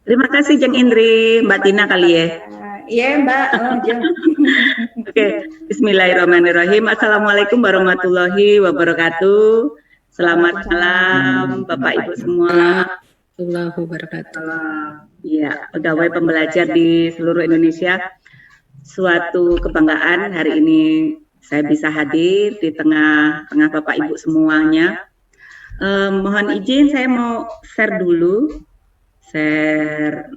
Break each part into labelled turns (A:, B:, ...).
A: Terima kasih Jeng Indri, Mbak Tina kali ya.
B: Iya Mbak.
A: Oke, Bismillahirrahmanirrahim. Assalamualaikum warahmatullahi wabarakatuh. Selamat malam Bapak Ibu semua.
C: Warahmatullahi wabarakatuh.
A: Ya, pegawai pembelajar di seluruh Indonesia. Suatu kebanggaan hari ini saya bisa hadir di tengah-tengah Bapak Ibu semuanya. Mohon izin saya mau share dulu. Share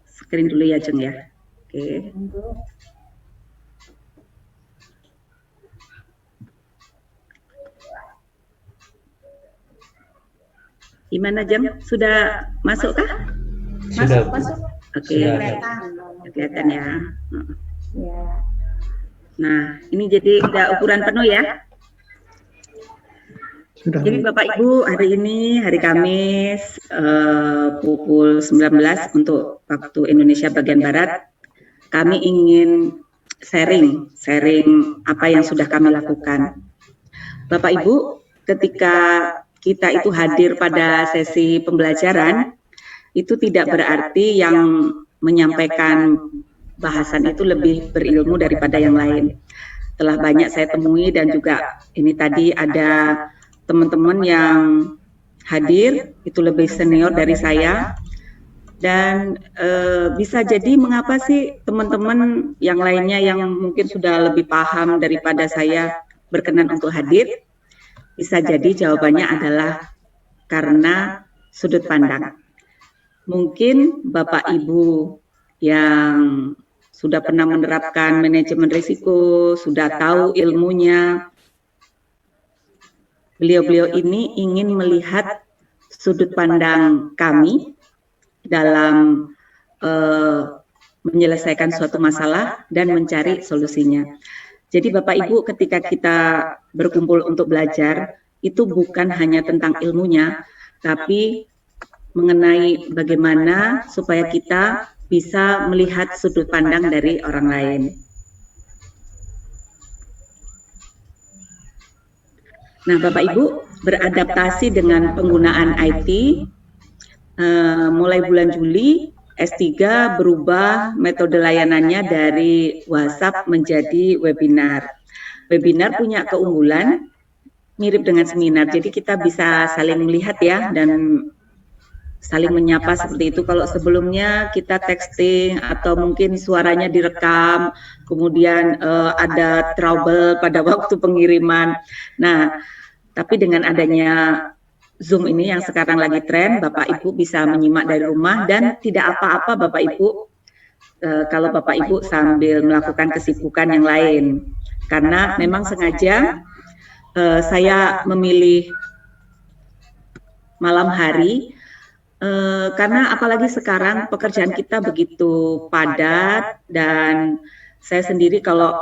A: screen dulu ya Jeng ya. Oke. Gimana Jeng? Sudah masuk kah?
B: Masuk.
A: Oke. Kelihatan ya. Nah, ini jadi udah ukuran penuh ya. Jadi Bapak Ibu, hari ini hari Kamis pukul 19 untuk waktu Indonesia bagian Barat, kami ingin sharing apa yang sudah kami lakukan. Bapak Ibu, ketika kita itu hadir pada sesi pembelajaran, itu tidak berarti yang menyampaikan bahasan itu lebih berilmu daripada yang lain. Telah banyak saya temui dan juga ini tadi ada teman-teman yang hadir itu lebih senior dari saya dan bisa jadi mengapa sih teman-teman yang lainnya yang mungkin sudah lebih paham daripada saya berkenan untuk hadir, bisa jadi jawabannya adalah karena sudut pandang. Mungkin Bapak Ibu yang sudah pernah menerapkan manajemen risiko, sudah tahu ilmunya, beliau-beliau ini ingin melihat sudut pandang kami dalam menyelesaikan suatu masalah dan mencari solusinya. Jadi Bapak Ibu ketika kita berkumpul untuk belajar, itu bukan hanya tentang ilmunya, tapi mengenai bagaimana supaya kita bisa melihat sudut pandang dari orang lain. Nah, Bapak Ibu beradaptasi dengan penggunaan IT mulai bulan Juli, S3 berubah metode layanannya dari WhatsApp menjadi webinar. Webinar punya keunggulan mirip dengan seminar, jadi kita bisa saling melihat ya dan saling menyapa seperti itu. Kalau sebelumnya kita texting atau mungkin suaranya direkam, kemudian ada trouble pada waktu pengiriman. Nah, tapi dengan adanya Zoom ini yang sekarang lagi tren, Bapak Ibu bisa menyimak dari rumah dan tidak apa-apa Bapak Ibu kalau Bapak Ibu sambil melakukan kesibukan yang lain. Karena memang sengaja saya memilih malam hari karena apalagi sekarang pekerjaan kita begitu padat dan saya sendiri kalau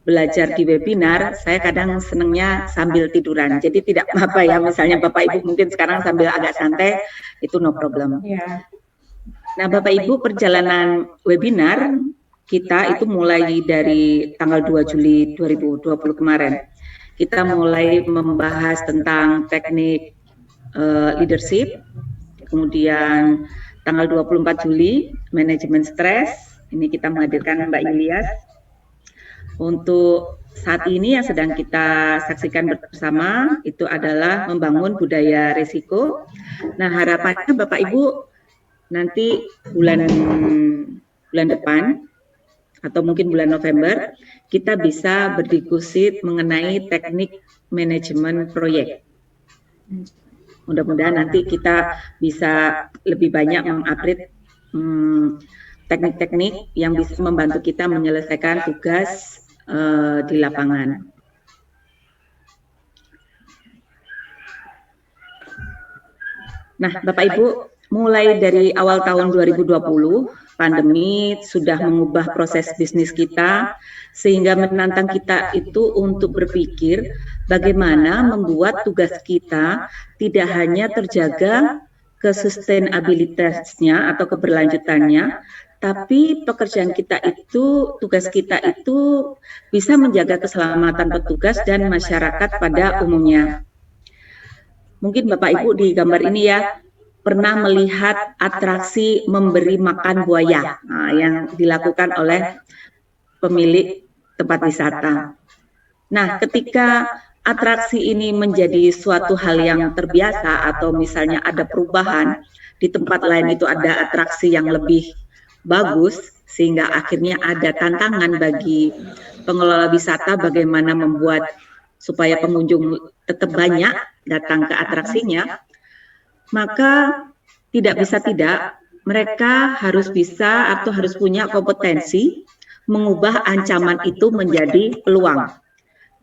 A: belajar di webinar, saya kadang senangnya sambil tiduran. Jadi tidak apa-apa ya, misalnya Bapak Ibu mungkin sekarang sambil agak santai, itu no problem. Nah Bapak Ibu perjalanan webinar kita itu mulai dari tanggal 2 Juli 2020 kemarin. Kita mulai membahas tentang teknik leadership, kemudian tanggal 24 Juli manajemen stres, ini kita menghadirkan Mbak Yulias. Untuk saat ini yang sedang kita saksikan bersama itu adalah membangun budaya risiko. Nah harapannya Bapak Ibu nanti bulan depan atau mungkin bulan November kita bisa berdiskusi mengenai teknik manajemen proyek. Mudah-mudahan nanti kita bisa lebih banyak mengupgrade teknik-teknik yang bisa membantu kita menyelesaikan tugas di lapangan. Nah, Bapak Ibu, mulai dari awal tahun 2020, pandemi sudah mengubah proses bisnis kita, sehingga menantang kita itu untuk berpikir bagaimana membuat tugas kita tidak hanya terjaga kesustainabilitasnya atau keberlanjutannya, tapi pekerjaan kita itu, tugas kita itu bisa menjaga keselamatan petugas dan masyarakat pada umumnya. Mungkin Bapak Ibu di gambar ini ya, pernah melihat atraksi memberi makan buaya yang dilakukan oleh pemilik tempat wisata. Nah, ketika atraksi ini menjadi suatu hal yang terbiasa atau misalnya ada perubahan, di tempat lain itu ada atraksi yang lebih bagus, sehingga akhirnya ada tantangan bagi pengelola wisata bagaimana membuat supaya pengunjung tetap banyak datang ke atraksinya, maka tidak bisa tidak, mereka harus bisa atau harus punya kompetensi mengubah ancaman itu menjadi peluang.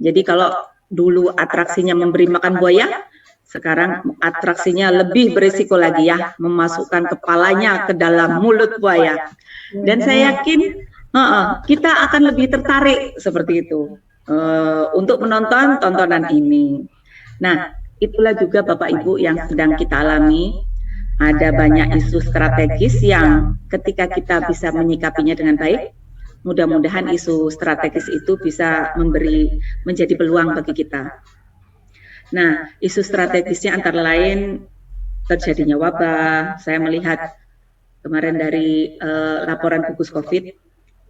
A: Jadi kalau dulu atraksinya memberi makan buaya, sekarang atraksinya lebih berisiko lagi ya, memasukkan kepalanya ke dalam mulut buaya. Dan saya yakin kita akan lebih tertarik seperti itu untuk menonton tontonan ini. Nah, itulah juga Bapak Ibu yang sedang kita alami. Ada banyak isu strategis yang ketika kita bisa menyikapinya dengan baik, mudah-mudahan isu strategis itu bisa menjadi peluang bagi kita. Nah, isu strategisnya antara lain terjadinya wabah. Saya melihat kemarin dari laporan gugus COVID,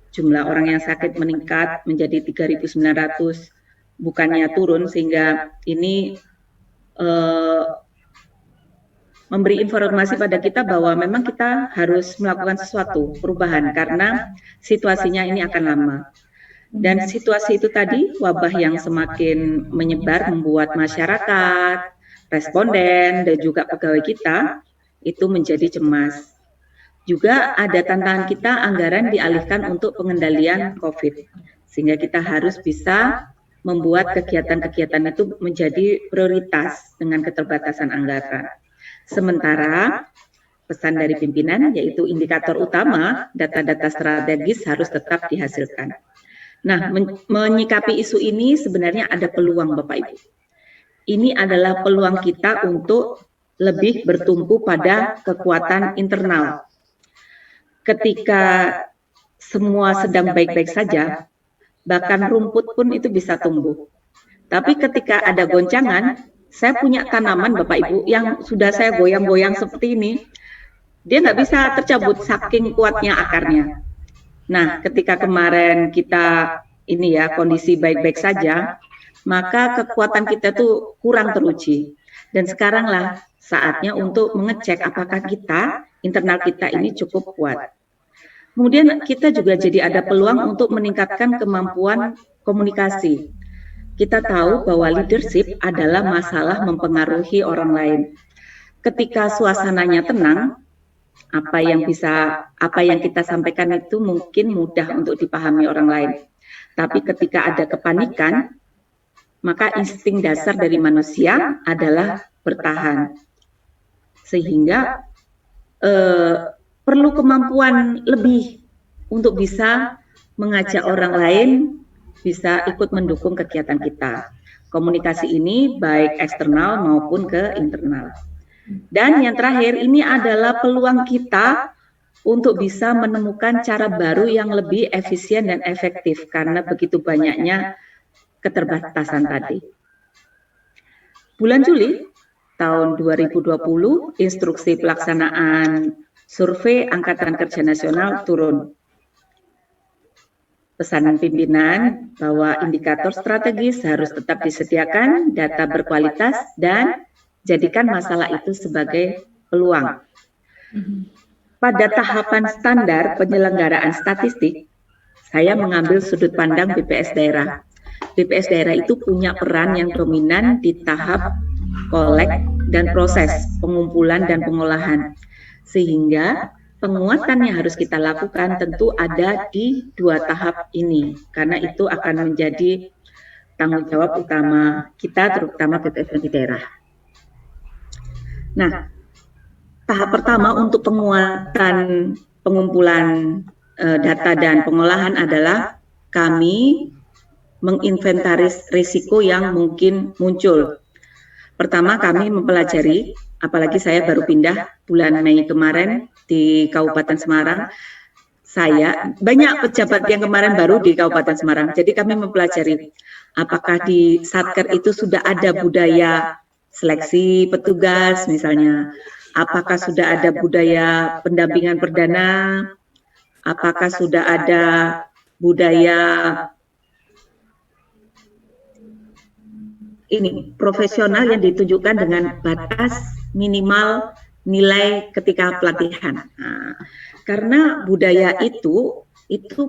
A: jumlah orang yang sakit meningkat menjadi 3.900, bukannya turun, sehingga ini memberi informasi pada kita bahwa memang kita harus melakukan sesuatu perubahan karena situasinya ini akan lama. Dan situasi itu tadi, wabah yang semakin menyebar membuat masyarakat, responden, dan juga pegawai kita itu menjadi cemas. Juga ada tantangan kita, anggaran dialihkan untuk pengendalian COVID. Sehingga kita harus bisa membuat kegiatan-kegiatan itu menjadi prioritas dengan keterbatasan anggaran. Sementara pesan dari pimpinan yaitu indikator utama, data-data strategis harus tetap dihasilkan. Nah, menyikapi isu ini sebenarnya ada peluang Bapak Ibu. Ini adalah peluang kita untuk lebih bertumpu pada kekuatan internal. Ketika semua sedang baik-baik saja, bahkan rumput pun itu bisa tumbuh. Tapi ketika ada goncangan, saya punya tanaman Bapak Ibu yang sudah saya goyang-goyang seperti ini, dia nggak bisa tercabut saking kuatnya akarnya. Nah, ketika kemarin kita ini ya kondisi baik-baik saja, maka kekuatan kita tuh kurang teruji. Dan sekaranglah saatnya untuk mengecek apakah internal kita ini cukup kuat. Kemudian kita juga jadi ada peluang untuk meningkatkan kemampuan komunikasi. Kita tahu bahwa leadership adalah masalah mempengaruhi orang lain. Ketika suasananya tenang, apa yang kita sampaikan itu mungkin mudah untuk dipahami orang lain. Tapi ketika ada kepanikan, maka insting dasar dari manusia adalah bertahan. Sehingga perlu kemampuan lebih untuk bisa mengajak orang lain bisa ikut mendukung kegiatan kita. Komunikasi ini baik eksternal maupun ke internal. Dan yang terakhir, ini adalah peluang kita untuk bisa menemukan cara baru yang lebih efisien dan efektif karena begitu banyaknya keterbatasan tadi. Bulan Juli tahun 2020, instruksi pelaksanaan survei Angkatan Kerja Nasional turun. Pesanan pimpinan bahwa indikator strategis harus tetap disediakan, data berkualitas, dan jadikan masalah itu sebagai peluang. Pada tahapan standar penyelenggaraan statistik, saya mengambil sudut pandang BPS daerah. BPS daerah itu punya peran yang dominan di tahap kolek dan proses pengumpulan dan pengolahan. Sehingga penguatan yang harus kita lakukan tentu ada di dua tahap ini, karena itu akan menjadi tanggung jawab utama kita, terutama BPS di daerah. Nah, tahap pertama untuk penguatan pengumpulan data dan pengolahan adalah kami menginventaris risiko yang mungkin muncul. Pertama, kami mempelajari, apalagi saya baru pindah bulan Mei kemarin di Kabupaten Semarang. Saya banyak pejabat yang kemarin baru di Kabupaten Semarang. Jadi kami mempelajari apakah di Satker itu sudah ada budaya seleksi petugas misalnya, apakah sudah ada budaya pendampingan perdana, apakah sudah ada budaya ini profesional yang ditunjukkan dengan batas minimal nilai ketika pelatihan. Nah, karena budaya itu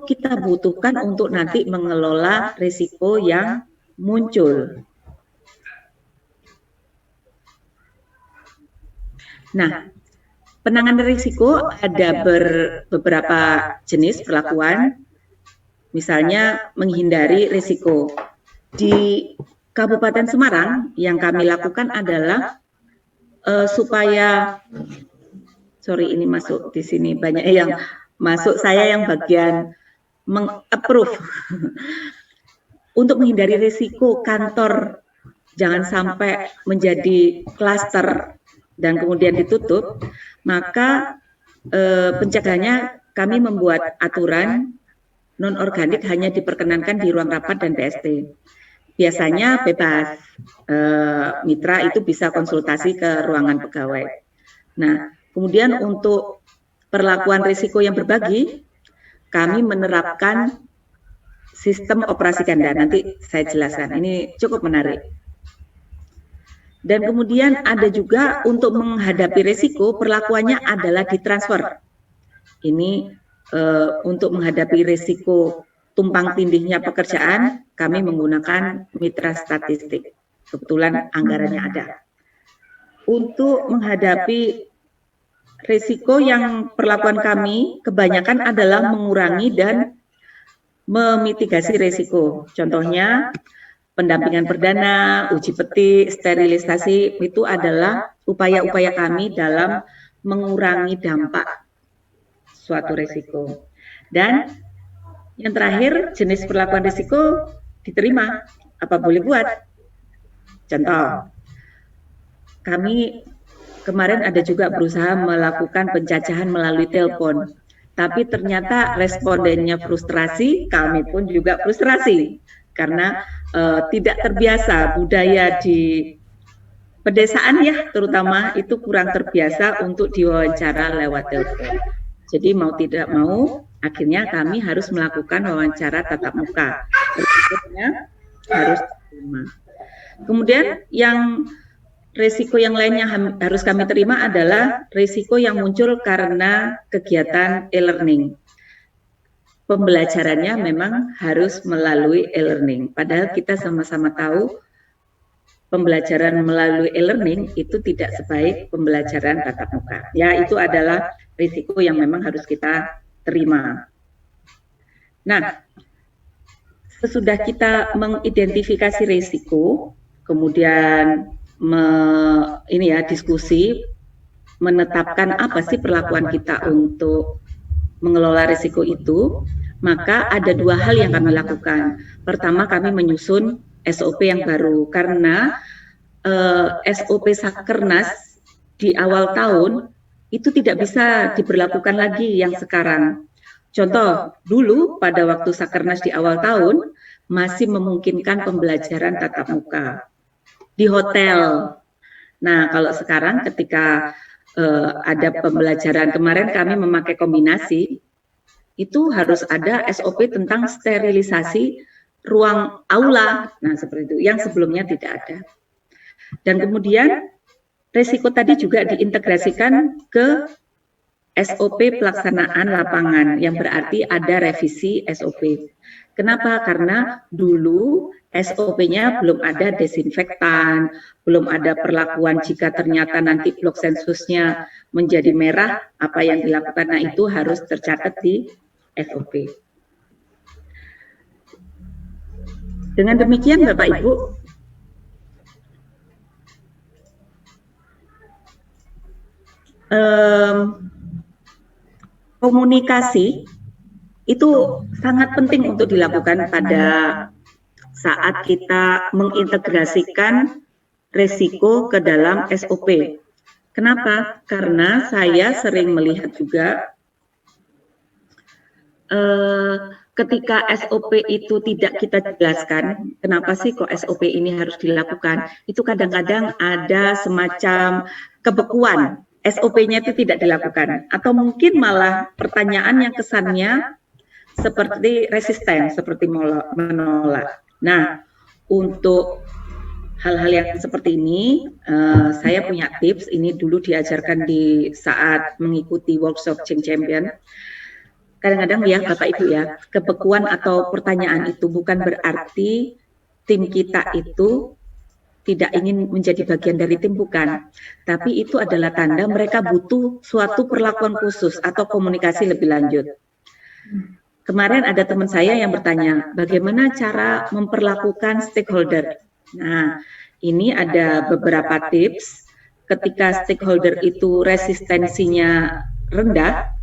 A: kita butuhkan untuk nanti mengelola risiko yang muncul. Nah, penanganan risiko ada beberapa jenis perlakuan, misalnya menghindari risiko. Di Kabupaten Semarang yang kami lakukan adalah supaya, sorry ini masuk di sini banyak yang masuk, saya yang bagian meng-approve untuk menghindari risiko kantor jangan sampai menjadi klaster dan kemudian ditutup, maka pencegahannya kami membuat aturan non-organik hanya diperkenankan di ruang rapat dan PST. Biasanya bebas, mitra itu bisa konsultasi ke ruangan pegawai. Nah, kemudian untuk perlakuan risiko yang berbagi, kami menerapkan sistem operasi ganda. Nanti saya jelaskan, ini cukup menarik. Dan kemudian ada juga untuk menghadapi risiko, perlakuannya adalah ditransfer. Ini untuk menghadapi risiko tumpang tindihnya pekerjaan, kami menggunakan mitra statistik. Kebetulan anggarannya ada. Untuk menghadapi risiko yang perlakuan kami kebanyakan adalah mengurangi dan memitigasi risiko. Contohnya pendampingan perdana, uji petik, sterilisasi, itu adalah upaya-upaya kami dalam mengurangi dampak suatu risiko. Dan yang terakhir, jenis perlakuan risiko diterima, apa boleh buat. Contoh, kami kemarin ada juga berusaha melakukan pencacahan melalui telepon, tapi ternyata respondennya frustrasi, kami pun juga frustrasi, karena tidak terbiasa budaya di pedesaan ya, terutama itu kurang terbiasa untuk diwawancara lewat telepon. Jadi mau tidak mau, akhirnya kami harus melakukan wawancara tatap muka. Risikonya harus terima. Kemudian yang risiko yang lainnya harus kami terima adalah risiko yang muncul karena kegiatan e-learning. Pembelajarannya memang harus melalui e-learning. Padahal kita sama-sama tahu pembelajaran melalui e-learning itu tidak sebaik pembelajaran tatap muka. Ya, itu adalah risiko yang memang harus kita terima. Nah, sesudah kita mengidentifikasi risiko, kemudian diskusi, menetapkan apa sih perlakuan kita untuk mengelola risiko itu, maka ada dua hal yang kami lakukan. Pertama, kami menyusun SOP yang baru, karena SOP Sakernas di awal tahun itu tidak bisa diberlakukan lagi yang sekarang. Contoh, dulu pada waktu Sakernas di awal tahun masih memungkinkan pembelajaran tatap muka di hotel. Nah, kalau sekarang ketika ada pembelajaran, kemarin kami memakai kombinasi, itu harus ada SOP tentang sterilisasi ruang aula. Nah, seperti itu, yang sebelumnya tidak ada. Dan kemudian risiko tadi juga diintegrasikan ke SOP pelaksanaan lapangan, yang berarti ada revisi SOP. Kenapa? Karena dulu SOP-nya belum ada desinfektan, belum ada perlakuan jika ternyata nanti blok sensusnya menjadi merah, apa yang dilakukan. Nah, itu harus tercatat di SOP. Dengan demikian, Bapak Ibu, komunikasi itu sangat penting untuk dilakukan pada saat kita mengintegrasikan risiko ke dalam SOP. Kenapa? Karena saya sering melihat juga ketika SOP itu tidak kita jelaskan, kenapa sih kok SOP ini harus dilakukan, itu kadang-kadang ada semacam kebekuan SOP-nya itu tidak dilakukan, atau mungkin malah pertanyaan yang kesannya seperti resisten, seperti menolak. Nah, untuk hal-hal yang seperti ini, saya punya tips. Ini dulu diajarkan di saat mengikuti workshop Change Champion. Kadang-kadang ya Bapak Ibu ya, kebekuan atau pertanyaan itu bukan berarti tim kita itu tidak ingin menjadi bagian dari tim, bukan. Tapi itu adalah tanda mereka butuh suatu perlakuan khusus atau komunikasi lebih lanjut. Kemarin ada teman saya yang bertanya, bagaimana cara memperlakukan stakeholder? Nah, ini ada beberapa tips ketika stakeholder itu resistensinya rendah,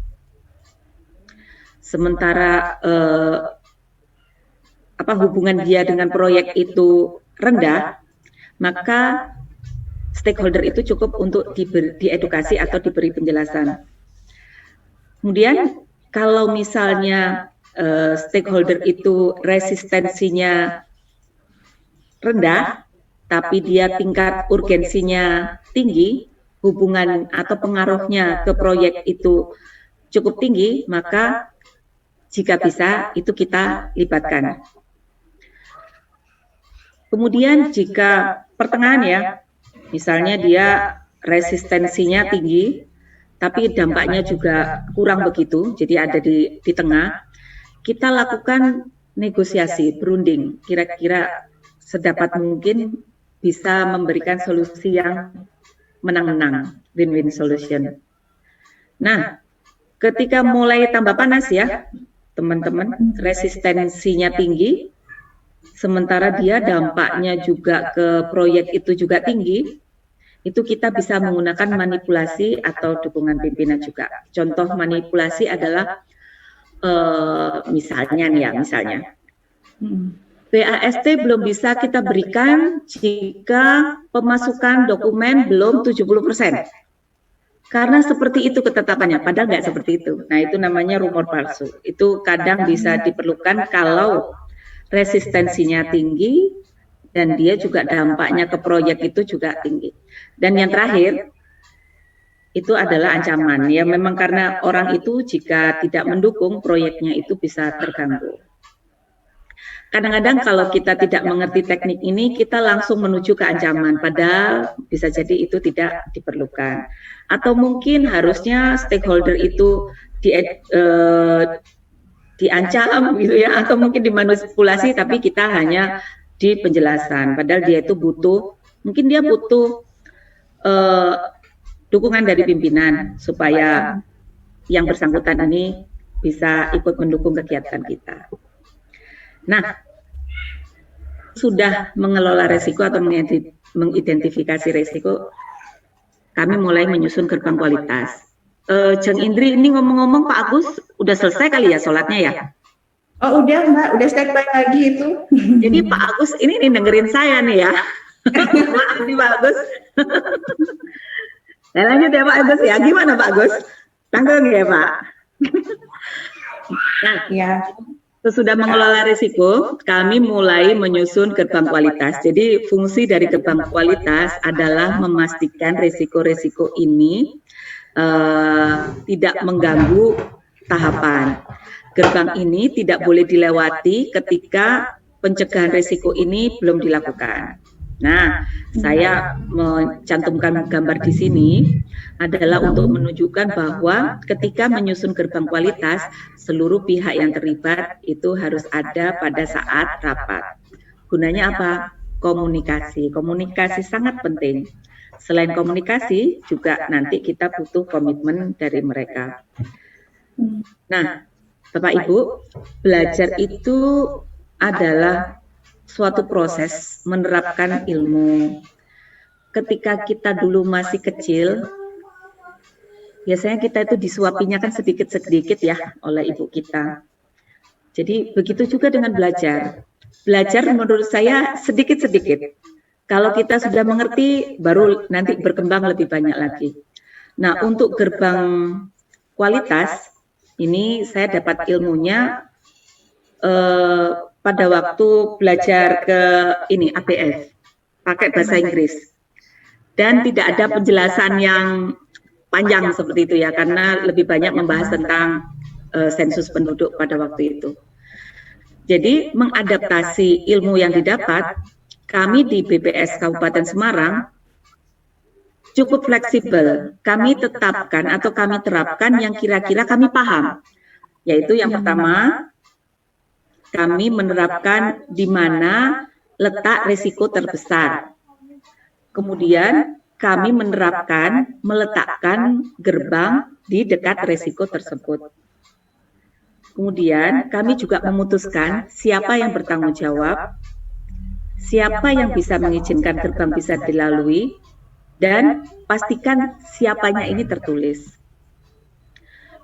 A: sementara hubungan dia dengan proyek itu rendah, maka stakeholder itu cukup untuk diedukasi atau diberi penjelasan. Kemudian kalau misalnya stakeholder itu resistensinya rendah, tapi dia tingkat urgensinya tinggi, hubungan atau pengaruhnya ke proyek itu cukup tinggi, maka jika bisa itu kita libatkan. Kemudian jika pertengahan ya, misalnya dia resistensinya tinggi, tapi dampaknya juga kurang begitu, jadi ada di tengah, kita lakukan negosiasi, berunding, kira-kira sedapat mungkin bisa memberikan solusi yang menang-menang, win-win solution. Nah, ketika mulai tambah panas ya, teman-teman, resistensinya tinggi, sementara dia dampaknya juga ke proyek itu juga tinggi, itu kita bisa menggunakan manipulasi atau dukungan pimpinan juga. Contoh manipulasi adalah misalnya BAST belum bisa kita berikan jika pemasukan dokumen belum 70%. Karena seperti itu ketetapannya, padahal nggak seperti itu. Nah, itu namanya rumor palsu. Itu kadang bisa diperlukan kalau resistensinya tinggi dan dia juga dampaknya ke proyek itu juga tinggi. Dan yang terakhir, itu adalah ancaman. Ya memang karena orang itu jika tidak mendukung proyeknya itu bisa terganggu. Kadang-kadang kalau kita tidak mengerti teknik ini, kita langsung menuju ke ancaman, padahal bisa jadi itu tidak diperlukan. Atau mungkin harusnya stakeholder itu diancam gitu ya, atau mungkin dimanipulasi, tapi kita hanya di penjelasan. Padahal dia itu butuh, mungkin dia butuh dukungan dari pimpinan supaya yang bersangkutan ini bisa ikut mendukung kegiatan kita. Nah, sudah mengelola resiko atau mengidentifikasi resiko, kami mulai menyusun gerbang kualitas. Jeng Indri, ini ngomong-ngomong Pak Agus, udah selesai kali ya sholatnya ya?
B: Oh udah Mbak, udah standby lagi itu.
A: Jadi Pak Agus ini dengerin saya nih ya. Maaf nih Pak Agus. Nah, lanjut ya Pak Agus ya, gimana Pak Agus? Tanggung ya Pak? Nah,
B: Ya.
A: sesudah mengelola risiko, kami mulai menyusun gerbang kualitas. Jadi fungsi dari gerbang kualitas adalah memastikan risiko-risiko ini tidak mengganggu tahapan. Gerbang ini tidak boleh dilewati ketika pencegahan risiko ini belum dilakukan. Nah, saya mencantumkan gambar di sini adalah untuk menunjukkan bahwa ketika menyusun gerbang kualitas, seluruh pihak yang terlibat itu harus ada pada saat rapat. Gunanya apa? Komunikasi. Komunikasi sangat penting. Selain komunikasi, juga nanti kita butuh komitmen dari mereka. Nah, Bapak Ibu, belajar itu adalah suatu proses menerapkan ilmu. Ketika kita dulu masih kecil, biasanya kita itu disuapinya kan sedikit-sedikit ya oleh ibu kita. Jadi begitu juga dengan belajar. Belajar menurut saya sedikit-sedikit. Kalau kita sudah mengerti, baru nanti berkembang lebih banyak lagi. Nah, untuk gerbang kualitas, ini saya dapat ilmunya pada waktu belajar ke ini ABF, pakai bahasa Inggris. Dan tidak ada penjelasan yang panjang seperti itu ya, karena lebih banyak membahas tentang sensus penduduk pada waktu itu. Jadi mengadaptasi ilmu yang didapat, kami di BPS Kabupaten Semarang cukup fleksibel. Kami tetapkan atau kami terapkan yang kira-kira kami paham. Yaitu yang pertama, kami menerapkan di mana letak risiko terbesar. Kemudian kami meletakkan gerbang di dekat risiko tersebut. Kemudian kami juga memutuskan siapa yang bertanggung jawab, siapa yang bisa mengizinkan gerbang bisa dilalui, dan pastikan siapanya ini tertulis.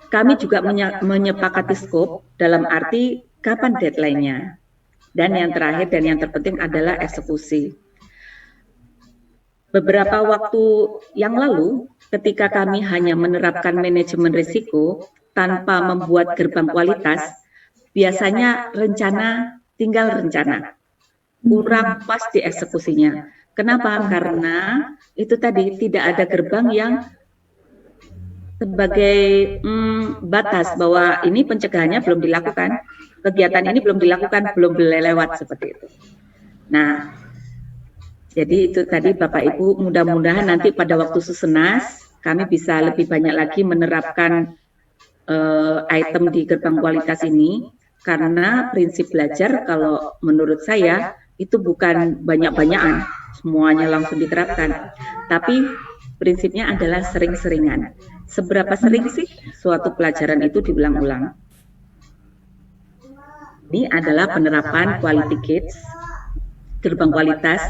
A: Kami juga menyepakati skop dalam arti kapan deadline-nya. Dan yang terakhir dan yang terpenting adalah eksekusi. Beberapa waktu yang lalu, ketika kami hanya menerapkan manajemen risiko tanpa membuat gerbang kualitas, biasanya tinggal rencana, kurang pas di eksekusinya. Kenapa? Karena itu tadi tidak ada gerbang yang sebagai batas bahwa ini pencegahannya belum dilakukan, kegiatan ini belum dilakukan, belum boleh lewat seperti itu. Nah, jadi itu tadi Bapak Ibu, mudah-mudahan nanti pada waktu Susenas kami bisa lebih banyak lagi menerapkan item di gerbang kualitas ini, karena prinsip belajar kalau menurut saya itu bukan banyak-banyakan, semuanya langsung diterapkan, tapi prinsipnya adalah sering-seringan. Seberapa sering sih suatu pelajaran itu diulang-ulang? Ini adalah penerapan quality gates, gerbang kualitas.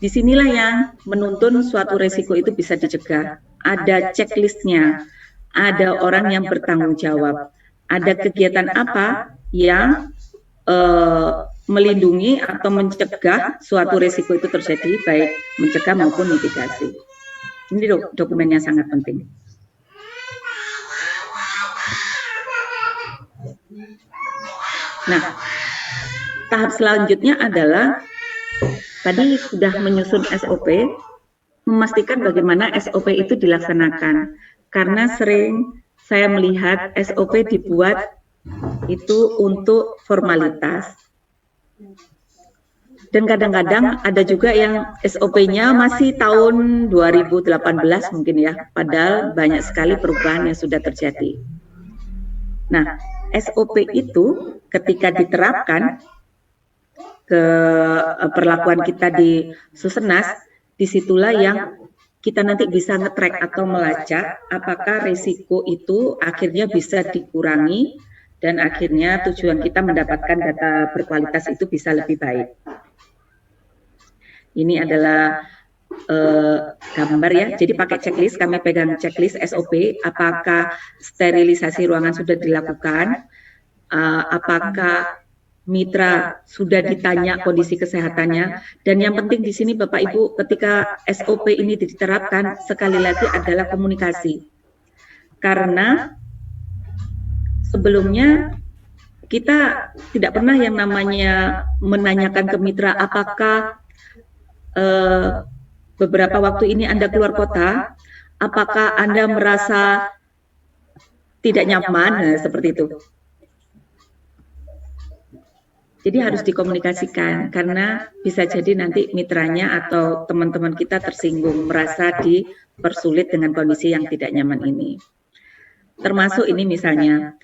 A: Disinilah yang menuntun suatu resiko itu bisa dicegah. Ada checklistnya, ada orang yang bertanggung jawab, ada kegiatan apa yang melindungi atau mencegah suatu resiko itu terjadi, baik mencegah maupun mitigasi. Ini dokumennya sangat penting. Nah, tahap selanjutnya adalah tadi sudah menyusun SOP, memastikan bagaimana SOP itu dilaksanakan. Karena sering saya melihat SOP dibuat itu untuk formalitas. Dan kadang-kadang ada juga yang SOP-nya masih tahun 2018 mungkin ya, padahal banyak sekali perubahan yang sudah terjadi. Nah, SOP itu ketika diterapkan ke perlakuan kita di Susenas, disitulah yang kita nanti bisa nge-track atau melacak apakah risiko itu akhirnya bisa dikurangi dan akhirnya tujuan kita mendapatkan data berkualitas itu bisa lebih baik. Ini adalah gambar ya, jadi pakai checklist, kami pegang checklist SOP, apakah sterilisasi ruangan sudah dilakukan, apakah mitra sudah ditanya kondisi kesehatannya, dan yang penting di sini Bapak Ibu ketika SOP ini diterapkan sekali lagi adalah komunikasi, karena sebelumnya kita tidak pernah yang namanya menanyakan ke mitra apakah beberapa waktu ini Anda keluar kota, apakah Anda merasa tidak nyaman, nah, seperti itu. Jadi harus dikomunikasikan, karena bisa jadi nanti mitranya atau teman-teman kita tersinggung, merasa dipersulit dengan kondisi yang tidak nyaman ini. Termasuk ini misalnya,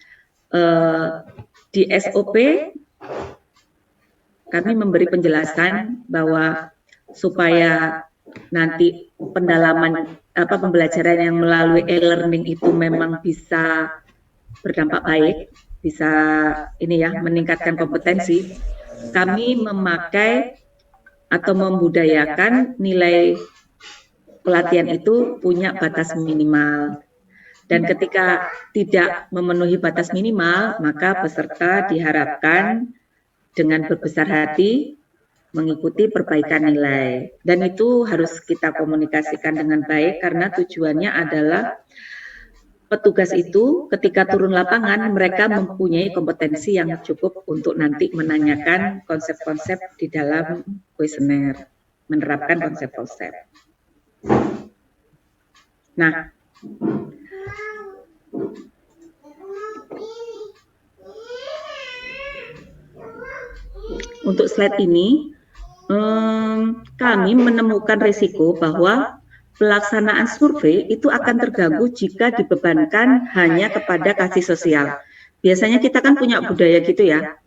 A: di SOP kami memberi penjelasan bahwa supaya nanti pembelajaran yang melalui e-learning itu memang bisa berdampak baik, bisa ini ya meningkatkan kompetensi, kami memakai atau membudayakan nilai pelatihan itu punya batas minimal, dan ketika tidak memenuhi batas minimal maka peserta diharapkan dengan berbesar hati mengikuti perbaikan nilai, dan itu harus kita komunikasikan dengan baik karena tujuannya adalah petugas itu ketika turun lapangan mereka mempunyai kompetensi yang cukup untuk nanti menanyakan konsep-konsep di dalam kuesioner, menerapkan konsep-konsep. Nah, untuk slide ini, kami menemukan risiko bahwa pelaksanaan survei itu akan terganggu jika dibebankan hanya kepada kasih sosial. Biasanya kita kan punya budaya gitu ya,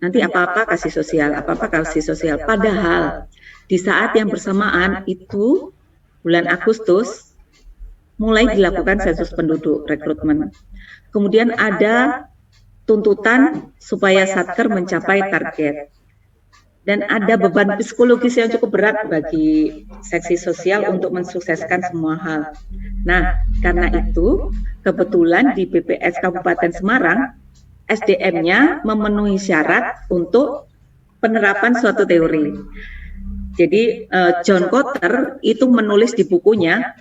A: nanti apa-apa kasih sosial, apa-apa kasih sosial. Padahal di saat yang bersamaan itu, bulan Agustus, mulai dilakukan sensus penduduk, rekrutmen. Kemudian ada tuntutan supaya Satker mencapai target. Dan ada beban psikologis yang cukup berat bagi seksi sosial untuk mensukseskan semua hal. Nah, karena itu, kebetulan di BPS Kabupaten Semarang, SDM-nya memenuhi syarat untuk penerapan suatu teori. Jadi, John Kotter itu menulis di bukunya,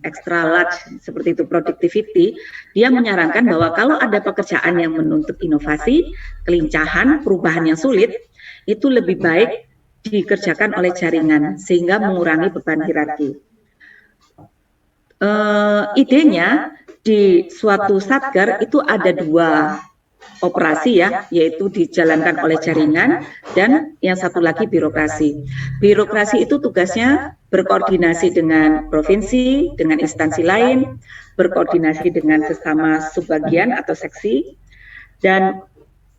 A: extra large seperti itu productivity, dia menyarankan bahwa kalau ada pekerjaan yang menuntut inovasi, kelincahan, perubahan yang sulit, itu lebih baik dikerjakan oleh jaringan sehingga mengurangi beban hierarki. Idenya di suatu satker itu ada 2 operasi ya, yaitu dijalankan oleh jaringan dan yang satu lagi birokrasi. Birokrasi itu tugasnya berkoordinasi dengan provinsi, dengan instansi lain, berkoordinasi dengan sesama subbagian atau seksi, dan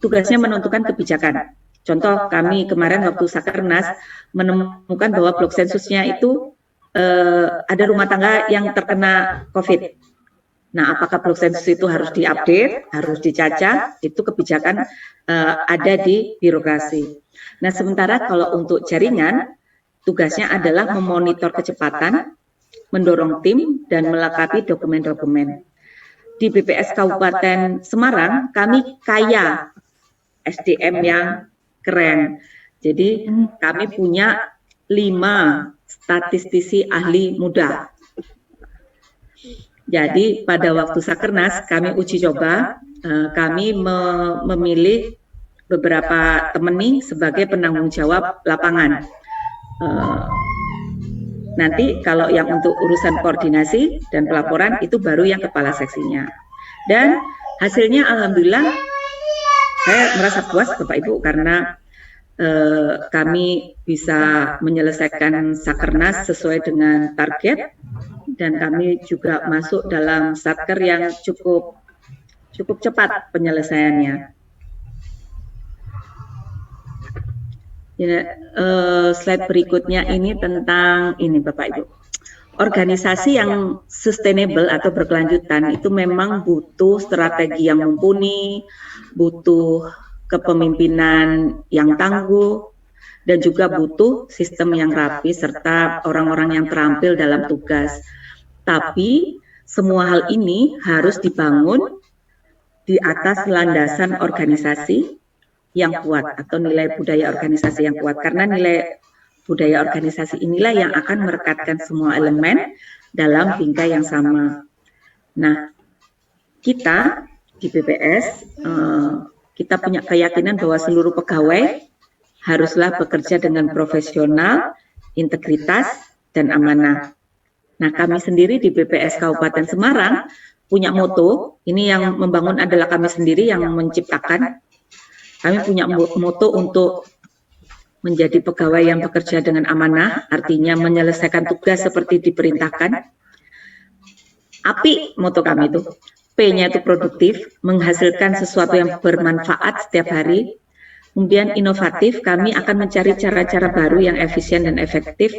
A: tugasnya menentukan kebijakan. Contoh, kami kemarin waktu Sakernas menemukan bahwa blok sensusnya itu ada rumah tangga yang terkena COVID. Nah, apakah blok sensus itu harus diupdate, harus dicacah, itu kebijakan ada di birokrasi. Nah, sementara kalau untuk jaringan, tugasnya adalah memonitor kecepatan, mendorong tim, dan melengkapi dokumen-dokumen. Di BPS Kabupaten Semarang, kami kaya SDM yang keren. Jadi kami punya 5 statistisi ahli muda. Jadi pada waktu Sakernas kami uji coba, kami memilih beberapa teman nih sebagai penanggung jawab lapangan. Nanti kalau yang untuk urusan koordinasi dan pelaporan itu baru yang kepala seksinya. Dan hasilnya alhamdulillah saya merasa puas Bapak Ibu karena kami bisa menyelesaikan Sakernas sesuai dengan target dan kami juga masuk dalam satker yang cukup cepat penyelesaiannya. Slide berikutnya ini tentang ini Bapak Ibu. Organisasi yang sustainable atau berkelanjutan itu memang butuh strategi yang mumpuni, butuh kepemimpinan yang tangguh, dan juga butuh sistem yang rapi serta orang-orang yang terampil dalam tugas. Tapi semua hal ini harus dibangun di atas landasan organisasi yang kuat atau nilai budaya organisasi yang kuat, karena nilai budaya organisasi inilah yang akan merekatkan semua elemen dalam bingkai yang sama. Nah, kita di BPS kita punya keyakinan bahwa seluruh pegawai haruslah bekerja dengan profesional, integritas, dan amanah. Nah, kami sendiri di BPS Kabupaten Semarang punya moto, ini yang membangun adalah kami sendiri yang menciptakan. Kami punya moto untuk menjadi pegawai yang bekerja dengan amanah, artinya menyelesaikan tugas seperti diperintahkan. API moto kami itu, P-nya itu produktif, menghasilkan sesuatu yang bermanfaat setiap hari. Kemudian inovatif, kami akan mencari cara-cara baru yang efisien dan efektif,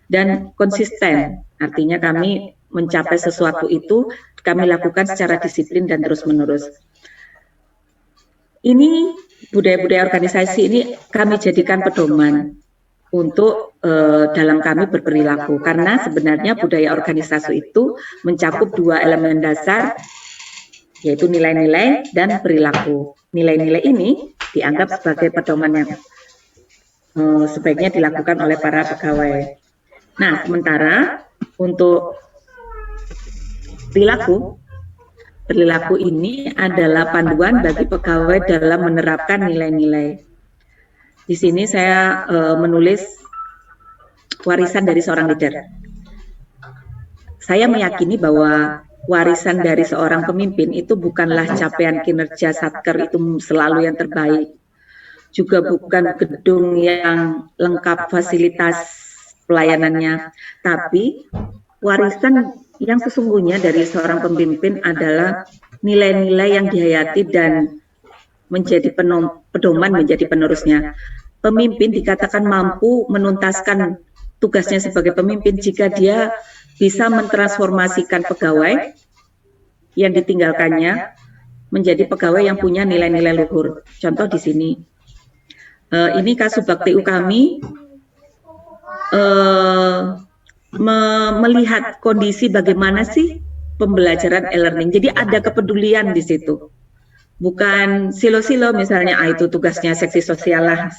A: dan konsisten, artinya kami mencapai sesuatu itu, kami lakukan secara disiplin dan terus-menerus. Ini budaya-budaya organisasi ini kami jadikan pedoman untuk dalam kami berperilaku, karena sebenarnya budaya organisasi itu mencakup 2 elemen dasar, yaitu nilai-nilai dan perilaku. Nilai-nilai ini dianggap sebagai pedoman yang sebaiknya dilakukan oleh para pegawai. Nah, sementara untuk perilaku ini adalah panduan bagi pegawai dalam menerapkan nilai-nilai. Di sini saya menulis warisan dari seorang leader. saya meyakini bahwa warisan dari seorang pemimpin itu bukanlah capaian kinerja Satker itu selalu yang terbaik, juga bukan gedung yang lengkap fasilitas pelayanannya, tapi warisan yang sesungguhnya dari seorang pemimpin adalah nilai-nilai yang dihayati dan menjadi pedoman menjadi penerusnya. Pemimpin dikatakan mampu menuntaskan tugasnya sebagai pemimpin jika dia bisa mentransformasikan pegawai yang ditinggalkannya menjadi pegawai yang punya nilai-nilai luhur. Contoh di sini, ini Kasubag-TU kami melihat kondisi bagaimana sih pembelajaran e-learning. Jadi ada kepedulian di situ. Bukan silo-silo misalnya, itu tugasnya seksi sosial lah,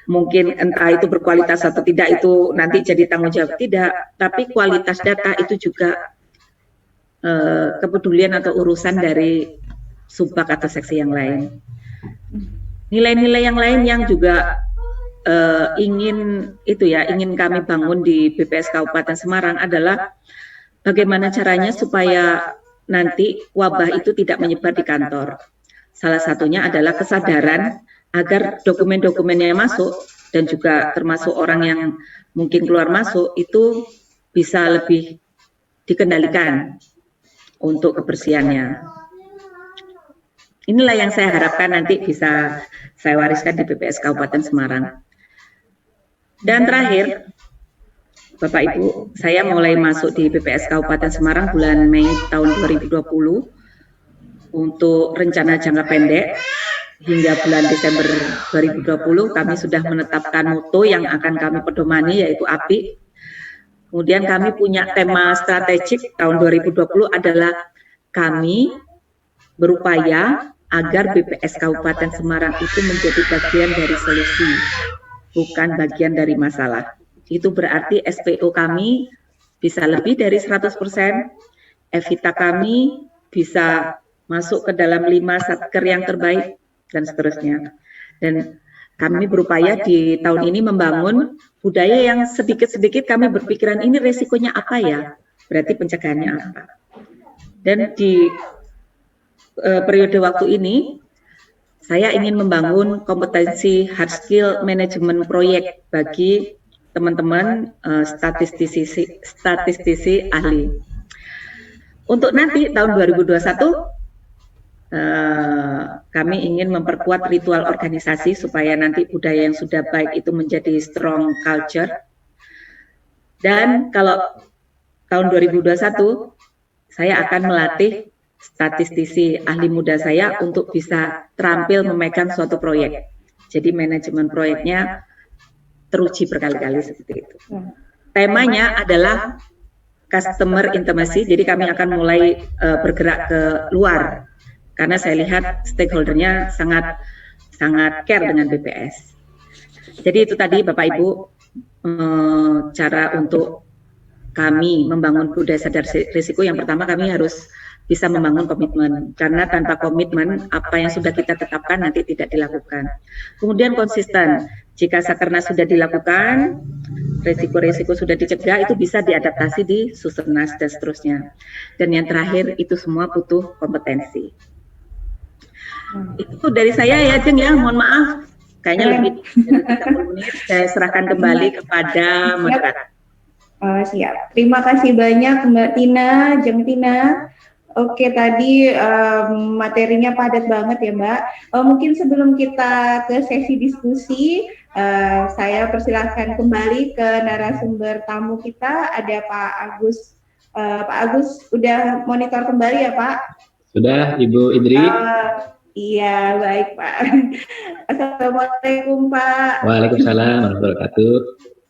A: mungkin entah itu berkualitas atau tidak itu nanti jadi tanggung jawab, tidak, tapi kualitas data itu juga kepedulian atau urusan dari subbag atau seksi yang lain. Nilai-nilai yang lain yang juga ingin kami bangun di BPS Kabupaten Semarang adalah bagaimana caranya supaya nanti wabah itu tidak menyebar di kantor. Salah satunya adalah kesadaran agar dokumen-dokumennya yang masuk dan juga termasuk orang yang mungkin keluar masuk itu bisa lebih dikendalikan untuk kebersihannya. Inilah yang saya harapkan nanti bisa saya wariskan di BPS Kabupaten Semarang. Dan terakhir, Bapak Ibu, saya mulai masuk di BPS Kabupaten Semarang bulan Mei tahun 2020 untuk rencana jangka pendek hingga bulan Desember 2020 kami sudah menetapkan moto yang akan kami pedomani yaitu API. Kemudian kami punya tema strategik tahun 2020 adalah kami berupaya agar BPS Kabupaten Semarang itu menjadi bagian dari solusi, bukan bagian dari masalah. Itu berarti SPO kami bisa lebih dari 100%, Evita kami bisa masuk ke dalam 5 satker yang terbaik, dan seterusnya. Dan kami berupaya di tahun ini membangun budaya yang sedikit-sedikit kami berpikiran ini resikonya apa ya, berarti pencegahannya apa. Dan di periode waktu ini, saya ingin membangun kompetensi hard skill manajemen proyek bagi teman-teman statistisi ahli. Untuk nanti tahun 2021 kami ingin memperkuat ritual organisasi supaya nanti budaya yang sudah baik itu menjadi strong culture. Dan kalau tahun 2021 saya akan melatih statistisi ahli muda saya untuk bisa terampil memegang suatu proyek. Jadi manajemen proyeknya teruji berkali-kali seperti itu. Temanya adalah customer intimacy, jadi kami akan mulai bergerak ke luar karena saya lihat stakeholdernya sangat care dengan BPS. Jadi itu tadi Bapak Ibu cara untuk kami membangun budaya sadar risiko. Yang pertama kami harus bisa membangun komitmen, karena tanpa komitmen apa yang sudah kita tetapkan nanti tidak dilakukan. Kemudian konsisten, jika Sakernas sudah dilakukan, resiko-resiko sudah dicegah, itu bisa diadaptasi di Susenas dan seterusnya. Dan yang terakhir itu semua butuh kompetensi. Itu dari saya ya Jeng ya, mohon maaf kayaknya lebih dari 30 menit, saya serahkan kembali kepada moderator.
B: Siap, terima kasih banyak Mbak Tina, Jeng Tina. Oke, tadi materinya padat banget ya Mbak. Mungkin sebelum kita ke sesi diskusi, saya persilahkan kembali ke narasumber tamu kita. Ada Pak Agus. Pak Agus udah monitor kembali ya Pak?
D: Sudah, Ibu Idri.
B: Iya, baik Pak. Assalamualaikum Pak.
D: Waalaikumsalam warahmatullahi wabarakatuh.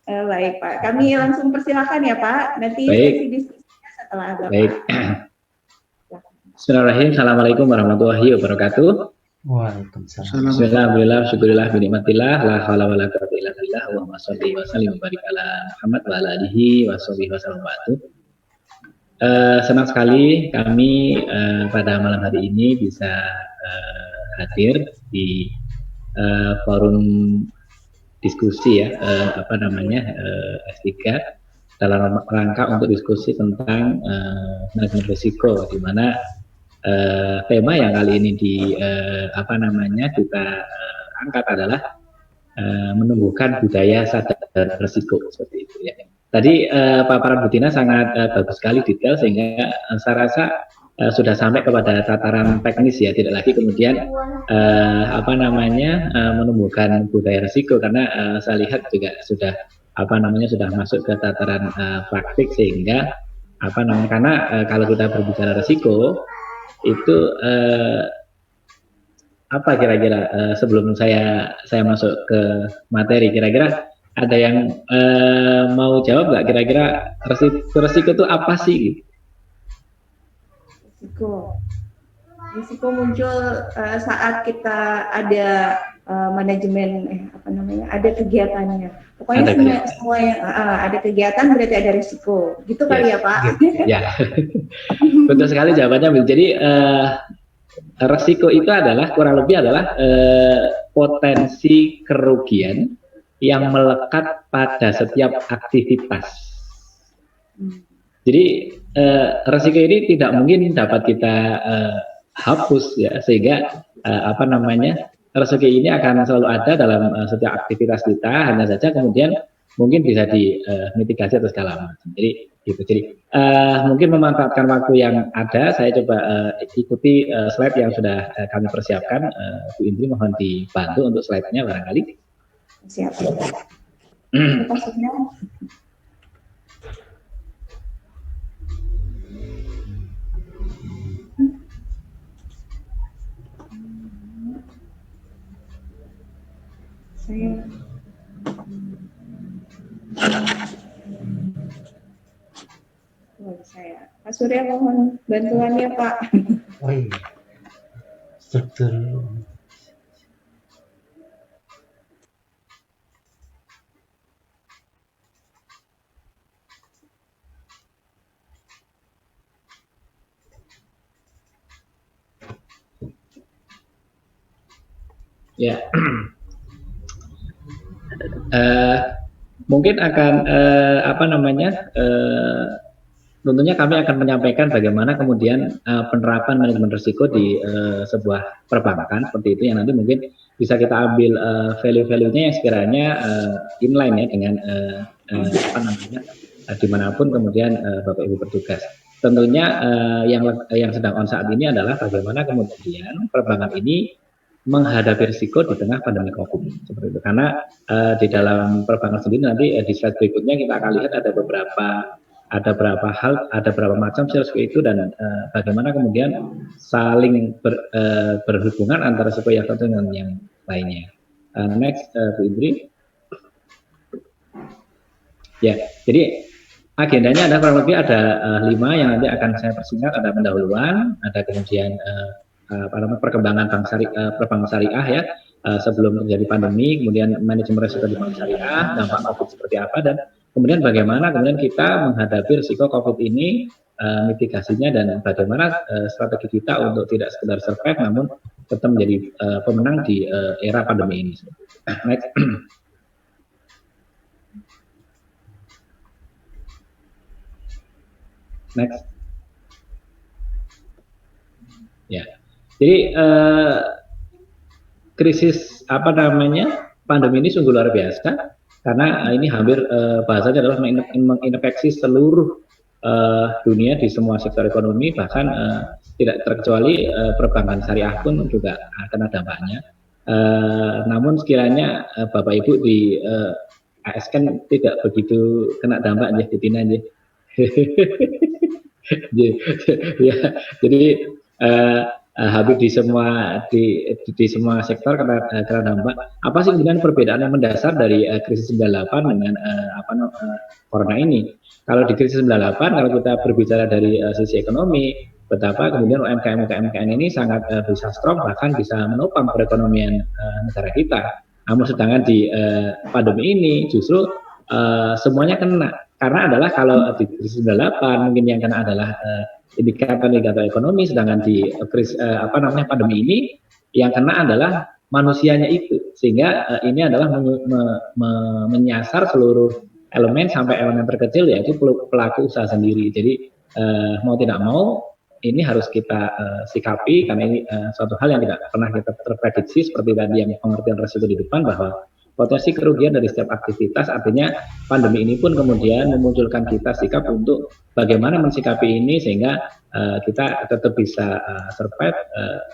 B: Baik Pak, kami langsung persilahkan ya Pak. Nanti sesi diskusinya setelah Bapak.
D: Baik. Bismillahirrahmanirrahim. Assalamualaikum warahmatullahi wabarakatuh.
E: Waalaikumsalam.
D: Bismillahirrahmanirrahim. Syukurillah bi nikmatillah. La haula wala quwwata illa billah. Allahumma shalli wa sallim wa barik ala Muhammad wa ala alihi wa sahbihi wasallam. Senang sekali kami pada malam hari ini bisa hadir di forum diskusi ya, S3 dalam rangka untuk diskusi tentang manajemen risiko, di mana tema yang kali ini kita angkat adalah menumbuhkan budaya sadar risiko, seperti itu ya. Tadi paparan Bu Tina sangat bagus sekali, detail, sehingga saya rasa sudah sampai kepada tataran teknis ya, tidak lagi kemudian menumbuhkan budaya risiko, karena saya lihat juga sudah sudah masuk ke tataran praktik, sehingga karena kalau kita berbicara risiko itu apa kira-kira sebelum saya masuk ke materi, kira-kira ada yang mau jawab nggak, kira-kira risiko itu apa sih?
B: Risiko muncul saat kita ada manajemen ada kegiatannya. Pokoknya semua yang ada kegiatan berarti ada risiko. Gitu kali ya, Pak?
D: Ya. Betul sekali jawabannya. Jadi risiko itu adalah kurang lebih adalah potensi kerugian yang melekat pada setiap aktivitas. Jadi risiko ini tidak mungkin dapat kita hapus ya, sehingga risiko ini akan selalu ada dalam setiap aktivitas kita, hanya saja kemudian mungkin bisa dimitigasi atau segala macam. Jadi gitu. Jadi mungkin memanfaatkan waktu yang ada, saya coba ikuti slide yang sudah kami persiapkan. Bu Indri mohon dibantu untuk slide-nya barangkali.
B: Siap. Pak Surya mohon bantuannya, Pak.
E: Oh iya. Struktur.
D: Ya. Mungkin akan tentunya kami akan menyampaikan bagaimana kemudian penerapan manajemen risiko di sebuah perbankan seperti itu, yang nanti mungkin bisa kita ambil value-value-nya yang sekiranya inline ya dengan dimanapun kemudian Bapak Ibu bertugas. Tentunya yang sedang on saat ini adalah bagaimana kemudian perbankan ini menghadapi risiko di tengah pandemi COVID seperti itu. Karena di dalam perbankan sendiri nanti di slide berikutnya kita akan lihat ada beberapa macam risiko itu, dan bagaimana kemudian saling berhubungan antara risiko yang satu dengan yang lainnya. Next, Bu Indri. Ya, jadi agendanya ada kurang lebih ada 5 yang nanti akan saya persingkat. Ada pendahuluan, ada kemudian perkembangan perbankan syariah ya sebelum terjadi pandemi, kemudian manajemen risiko di bank syariah, dampak COVID seperti apa, dan kemudian bagaimana kemudian kita menghadapi risiko COVID ini, mitigasinya, dan bagaimana strategi kita untuk tidak sekedar survive namun tetap menjadi pemenang di era pandemi ini. Next. Next. Ya. Jadi krisis pandemi ini sungguh luar biasa, karena ini hampir bahasanya adalah menginfeksi seluruh dunia di semua sektor ekonomi, bahkan tidak terkecuali perbankan syariah pun juga kena dampaknya. Namun sekiranya Bapak Ibu di AS kan tidak begitu kena dampak ya, Tina ya. Ya, jadi hampir di semua sektor kena dampak. Apa sih kemudian perbedaan yang mendasar dari krisis 98 dengan corona ini? Kalau di krisis 98, kalau kita berbicara dari sisi ekonomi, betapa kemudian UMKM ini sangat bisa strong, bahkan bisa menopang perekonomian negara kita. Namun sedangkan di pandemi ini justru semuanya kena, karena adalah kalau di krisis 98 mungkin yang kena adalah indikator ekonomi, sedangkan di pandemi ini yang kena adalah manusianya itu, sehingga ini adalah menyasar seluruh elemen sampai elemen terkecil yaitu pelaku usaha sendiri. Jadi mau tidak mau ini harus kita sikapi karena ini suatu hal yang tidak pernah kita terprediksi seperti tadi yang pengertian resiko di depan bahwa potensi kerugian dari setiap aktivitas, artinya pandemi ini pun kemudian memunculkan kita sikap untuk bagaimana mensikapi ini sehingga kita tetap bisa survive,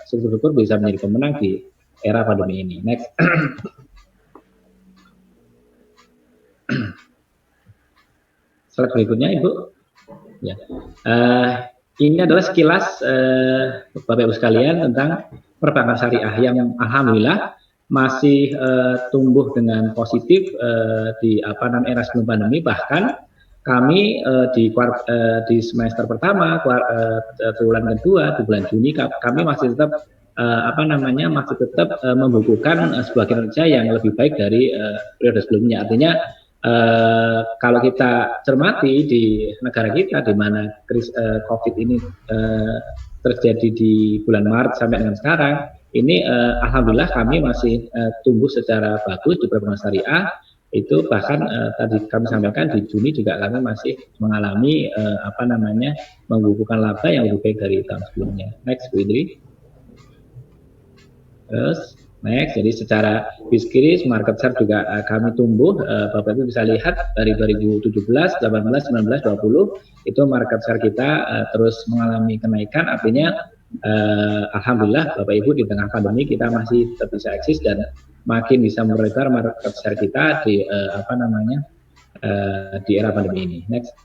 D: syukur-syukur bisa menjadi pemenang di era pandemi ini. Next. Slide berikutnya, Ibu. Ya. Ini adalah sekilas Bapak Ibu sekalian tentang perbankan syariah yang alhamdulillah masih tumbuh dengan positif di era sebelum pandemi. Bahkan kami di semester pertama, bulan kedua, di bulan Juni kami masih tetap masih tetap membukukan sebuah kinerja yang lebih baik dari periode sebelumnya. Artinya kalau kita cermati di negara kita di mana COVID ini terjadi di bulan Maret sampai dengan sekarang, ini alhamdulillah kami masih tumbuh secara bagus di perbankan syariah. Itu bahkan tadi kami sampaikan di Juni juga kami masih mengalami membukukan laba yang lebih baik dari tahun sebelumnya. Next, Bu Indri. Terus next, jadi secara bisnis market share juga kami tumbuh. Bapak Ibu bisa lihat dari 2017, 18, 19, 20 itu market share kita terus mengalami kenaikan. Artinya alhamdulillah Bapak Ibu di tengah pandemi kita masih tetap bisa eksis dan makin bisa melebar market share kita di di era pandemi ini. Next.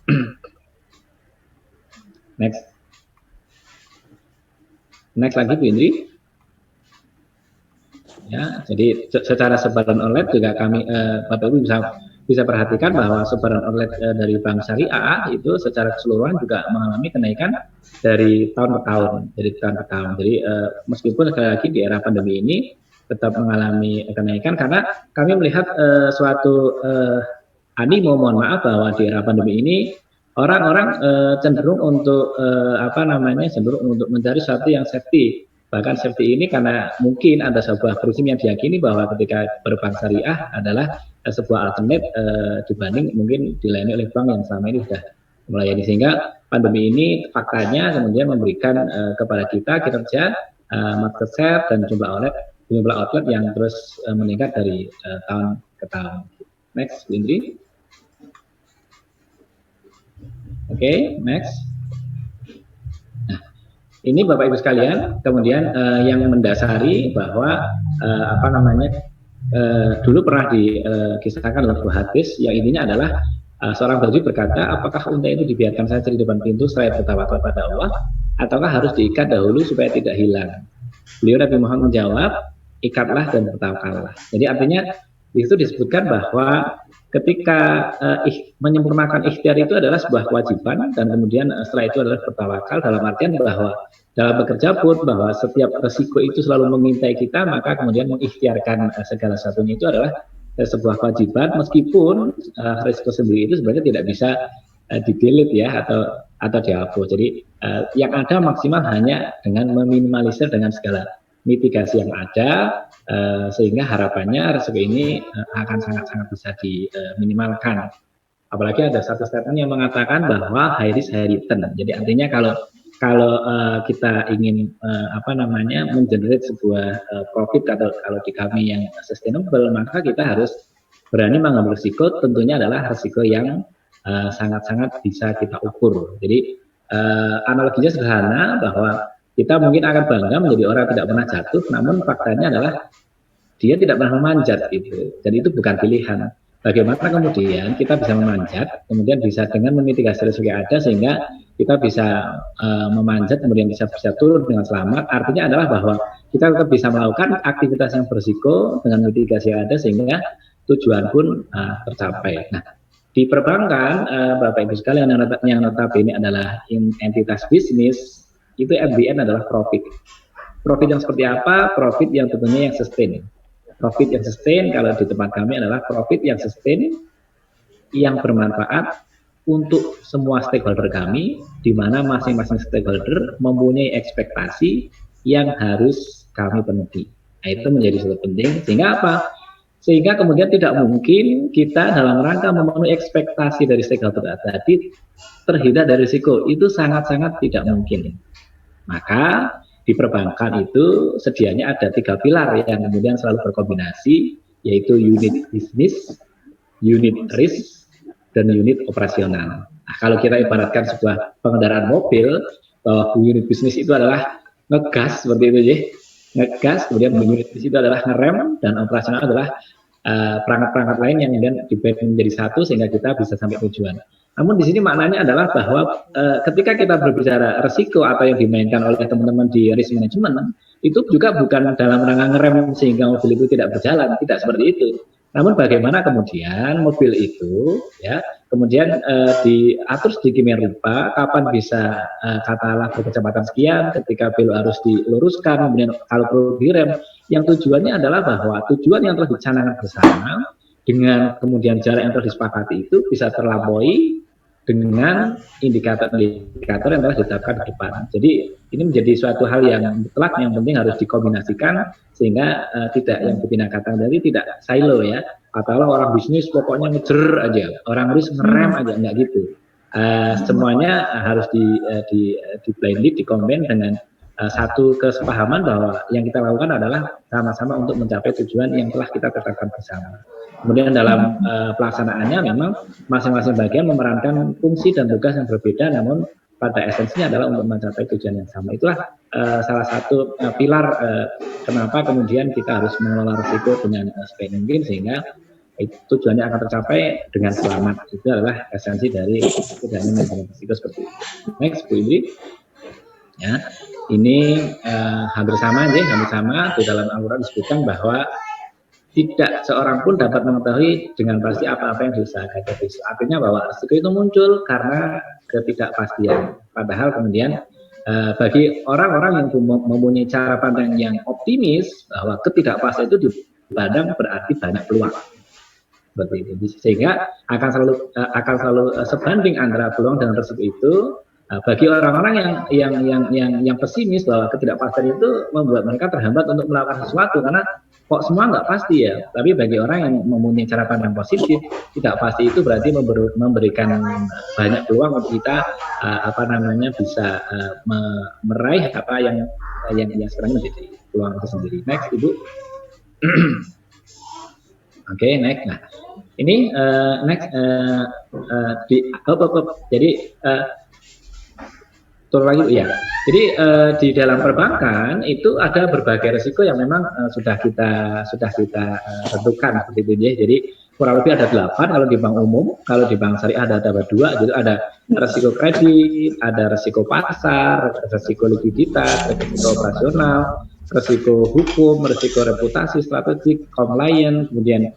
D: Next lagi Bu Indri. Ya, jadi secara sebaran online juga kami Bapak Ibu bisa perhatikan bahwa sebaran online dari Bank Syariah itu secara keseluruhan juga mengalami kenaikan dari tahun ke tahun, Jadi meskipun sekali lagi di era pandemi ini tetap mengalami kenaikan karena kami melihat suatu animo, mohon maaf, bahwa di era pandemi ini orang-orang cenderung untuk cenderung untuk mencari sesuatu yang safety. Bahkan safety ini karena mungkin ada sebuah prinsip yang diyakini bahwa ketika berbank syariah adalah sebuah alternatif dibanding mungkin dilayani oleh bank yang selama ini sudah melayani, sehingga pandemi ini faktanya kemudian memberikan kepada kita kinerja market share dan jumlah outlet yang terus meningkat dari tahun ke tahun. Next, Bu Indri. Oke, next. Ini Bapak Ibu sekalian, kemudian yang mendasari bahwa dulu pernah dikisahkan dalam sebuah hadis yang intinya adalah seorang Badui berkata, apakah unta itu dibiarkan saja di depan pintu selain bertawakal pada Allah, ataukah harus diikat dahulu supaya tidak hilang? Beliau Nabi Muhammad menjawab, ikatlah dan bertawakallah. Jadi artinya di situ disebutkan bahwa ketika menyempurnakan ikhtiar itu adalah sebuah kewajiban, dan kemudian setelah itu adalah bertawakal, dalam artian bahwa dalam bekerja pun bahwa setiap resiko itu selalu mengintai kita, maka kemudian mengikhtiarkan segala satunya itu adalah sebuah kewajiban, meskipun resiko sendiri itu sebenarnya tidak bisa di-delete ya atau dihapus. Jadi yang ada maksimal hanya dengan meminimalisir dengan segala mitigasi yang ada, sehingga harapannya resiko ini akan sangat-sangat bisa diminimalkan. Apalagi ada satu statement yang mengatakan bahwa high risk high return. Jadi artinya kalau kita ingin mengenerate sebuah profit atau kalau di kami yang sustainable, maka kita harus berani mengambil risiko. Tentunya adalah risiko yang sangat-sangat bisa kita ukur. Jadi analoginya sederhana bahwa kita mungkin akan bangga menjadi orang tidak pernah jatuh, namun faktanya adalah dia tidak pernah memanjat gitu. Dan itu bukan pilihan. Bagaimana kemudian kita bisa memanjat, kemudian bisa dengan memitigasi risiko yang ada sehingga kita bisa memanjat, kemudian bisa turun dengan selamat. Artinya adalah bahwa kita tetap bisa melakukan aktivitas yang berisiko dengan mitigasi yang ada sehingga tujuan pun tercapai. Nah, di perbankan, Bapak Ibu sekalian yang notabene adalah entitas bisnis, itu FBN adalah profit. Profit yang seperti apa? Profit yang tentunya yang sustain. Profit yang sustain kalau di tempat kami adalah profit yang sustain, yang bermanfaat untuk semua stakeholder kami, di mana masing-masing stakeholder mempunyai ekspektasi yang harus kami penuhi. Nah, itu menjadi sangat penting. Sehingga apa? Sehingga kemudian tidak mungkin kita dalam rangka memenuhi ekspektasi dari stakeholder tadi terhindar dari risiko. Itu sangat-sangat tidak mungkin. Maka di perbankan itu sedianya ada 3 pilar yang kemudian selalu berkombinasi, yaitu unit bisnis, unit risk, dan unit operasional. Nah, kalau kita ibaratkan sebuah pengendaraan mobil, bahwa unit bisnis itu adalah ngegas seperti itu ya, ngegas, kemudian unit bisnis itu adalah ngerem, dan operasional adalah perangkat-perangkat lain yang kemudian dibagi menjadi satu sehingga kita bisa sampai tujuan. Namun di sini maknanya adalah bahwa ketika kita berbicara risiko atau yang dimainkan oleh teman-teman di risk management, itu juga bukan dalam rangka ngerem sehingga mobil itu tidak berjalan, tidak seperti itu. Namun bagaimana kemudian mobil itu ya kemudian diatur sedemikian rupa kapan bisa katakanlah berkecepatan sekian, ketika belok harus diluruskan, kemudian kalau perlu direm. Yang tujuannya adalah bahwa tujuan yang telah dicanangkan bersama dengan kemudian jarak yang telah disepakati itu bisa terlampaui dengan indikator-indikator yang telah ditetapkan di depan. Jadi ini menjadi suatu hal yang mutlak yang penting harus dikombinasikan sehingga tidak yang Butina katakan tadi tidak silo ya. Atau orang bisnis pokoknya ngejer aja, orang risk ngerem aja, enggak gitu. Semuanya harus di blended, dikombin dengan satu kesepahaman bahwa yang kita lakukan adalah sama-sama untuk mencapai tujuan yang telah kita tetapkan bersama. Kemudian dalam pelaksanaannya memang masing-masing bagian memerankan fungsi dan tugas yang berbeda, namun pada esensinya adalah untuk mencapai tujuan yang sama. Itulah salah satu pilar kenapa kemudian kita harus mengelola risiko dengan sebaik mungkin sehingga tujuannya akan tercapai dengan selamat. Itu adalah esensi dari manajemen risiko seperti itu. Next, Bu Indri. Ya, ini hampir sama di dalam Al-Quran disebutkan bahwa tidak seorang pun dapat mengetahui dengan pasti apa-apa yang diusahakan. Artinya bahwa risiko itu muncul karena ketidakpastian. Padahal kemudian bagi orang-orang yang mempunyai cara pandang yang optimis bahwa ketidakpastian itu dipandang berarti banyak peluang. Seperti itu. Sehingga akan selalu sebanding antara peluang dan risiko itu. Bagi orang-orang yang pesimis bahwa ketidakpastian itu membuat mereka terhambat untuk melakukan sesuatu karena kok semua nggak pasti ya. Tapi bagi orang yang mempunyai cara pandang positif, tidak pasti itu berarti memberikan banyak peluang untuk kita bisa meraih apa yang sekarang menjadi peluang itu sendiri. Next, Ibu. Oke, next. Nah, ini next jadi turun lagi ya. Jadi di dalam perbankan itu ada berbagai risiko yang memang sudah kita tentukan seperti itu ya. Jadi kurang lebih ada 8 kalau di bank umum, kalau di bank syariah ada 2, jadi ada risiko kredit, ada risiko pasar, risiko likuiditas, risiko operasional, risiko hukum, risiko reputasi strategik, compliance, kemudian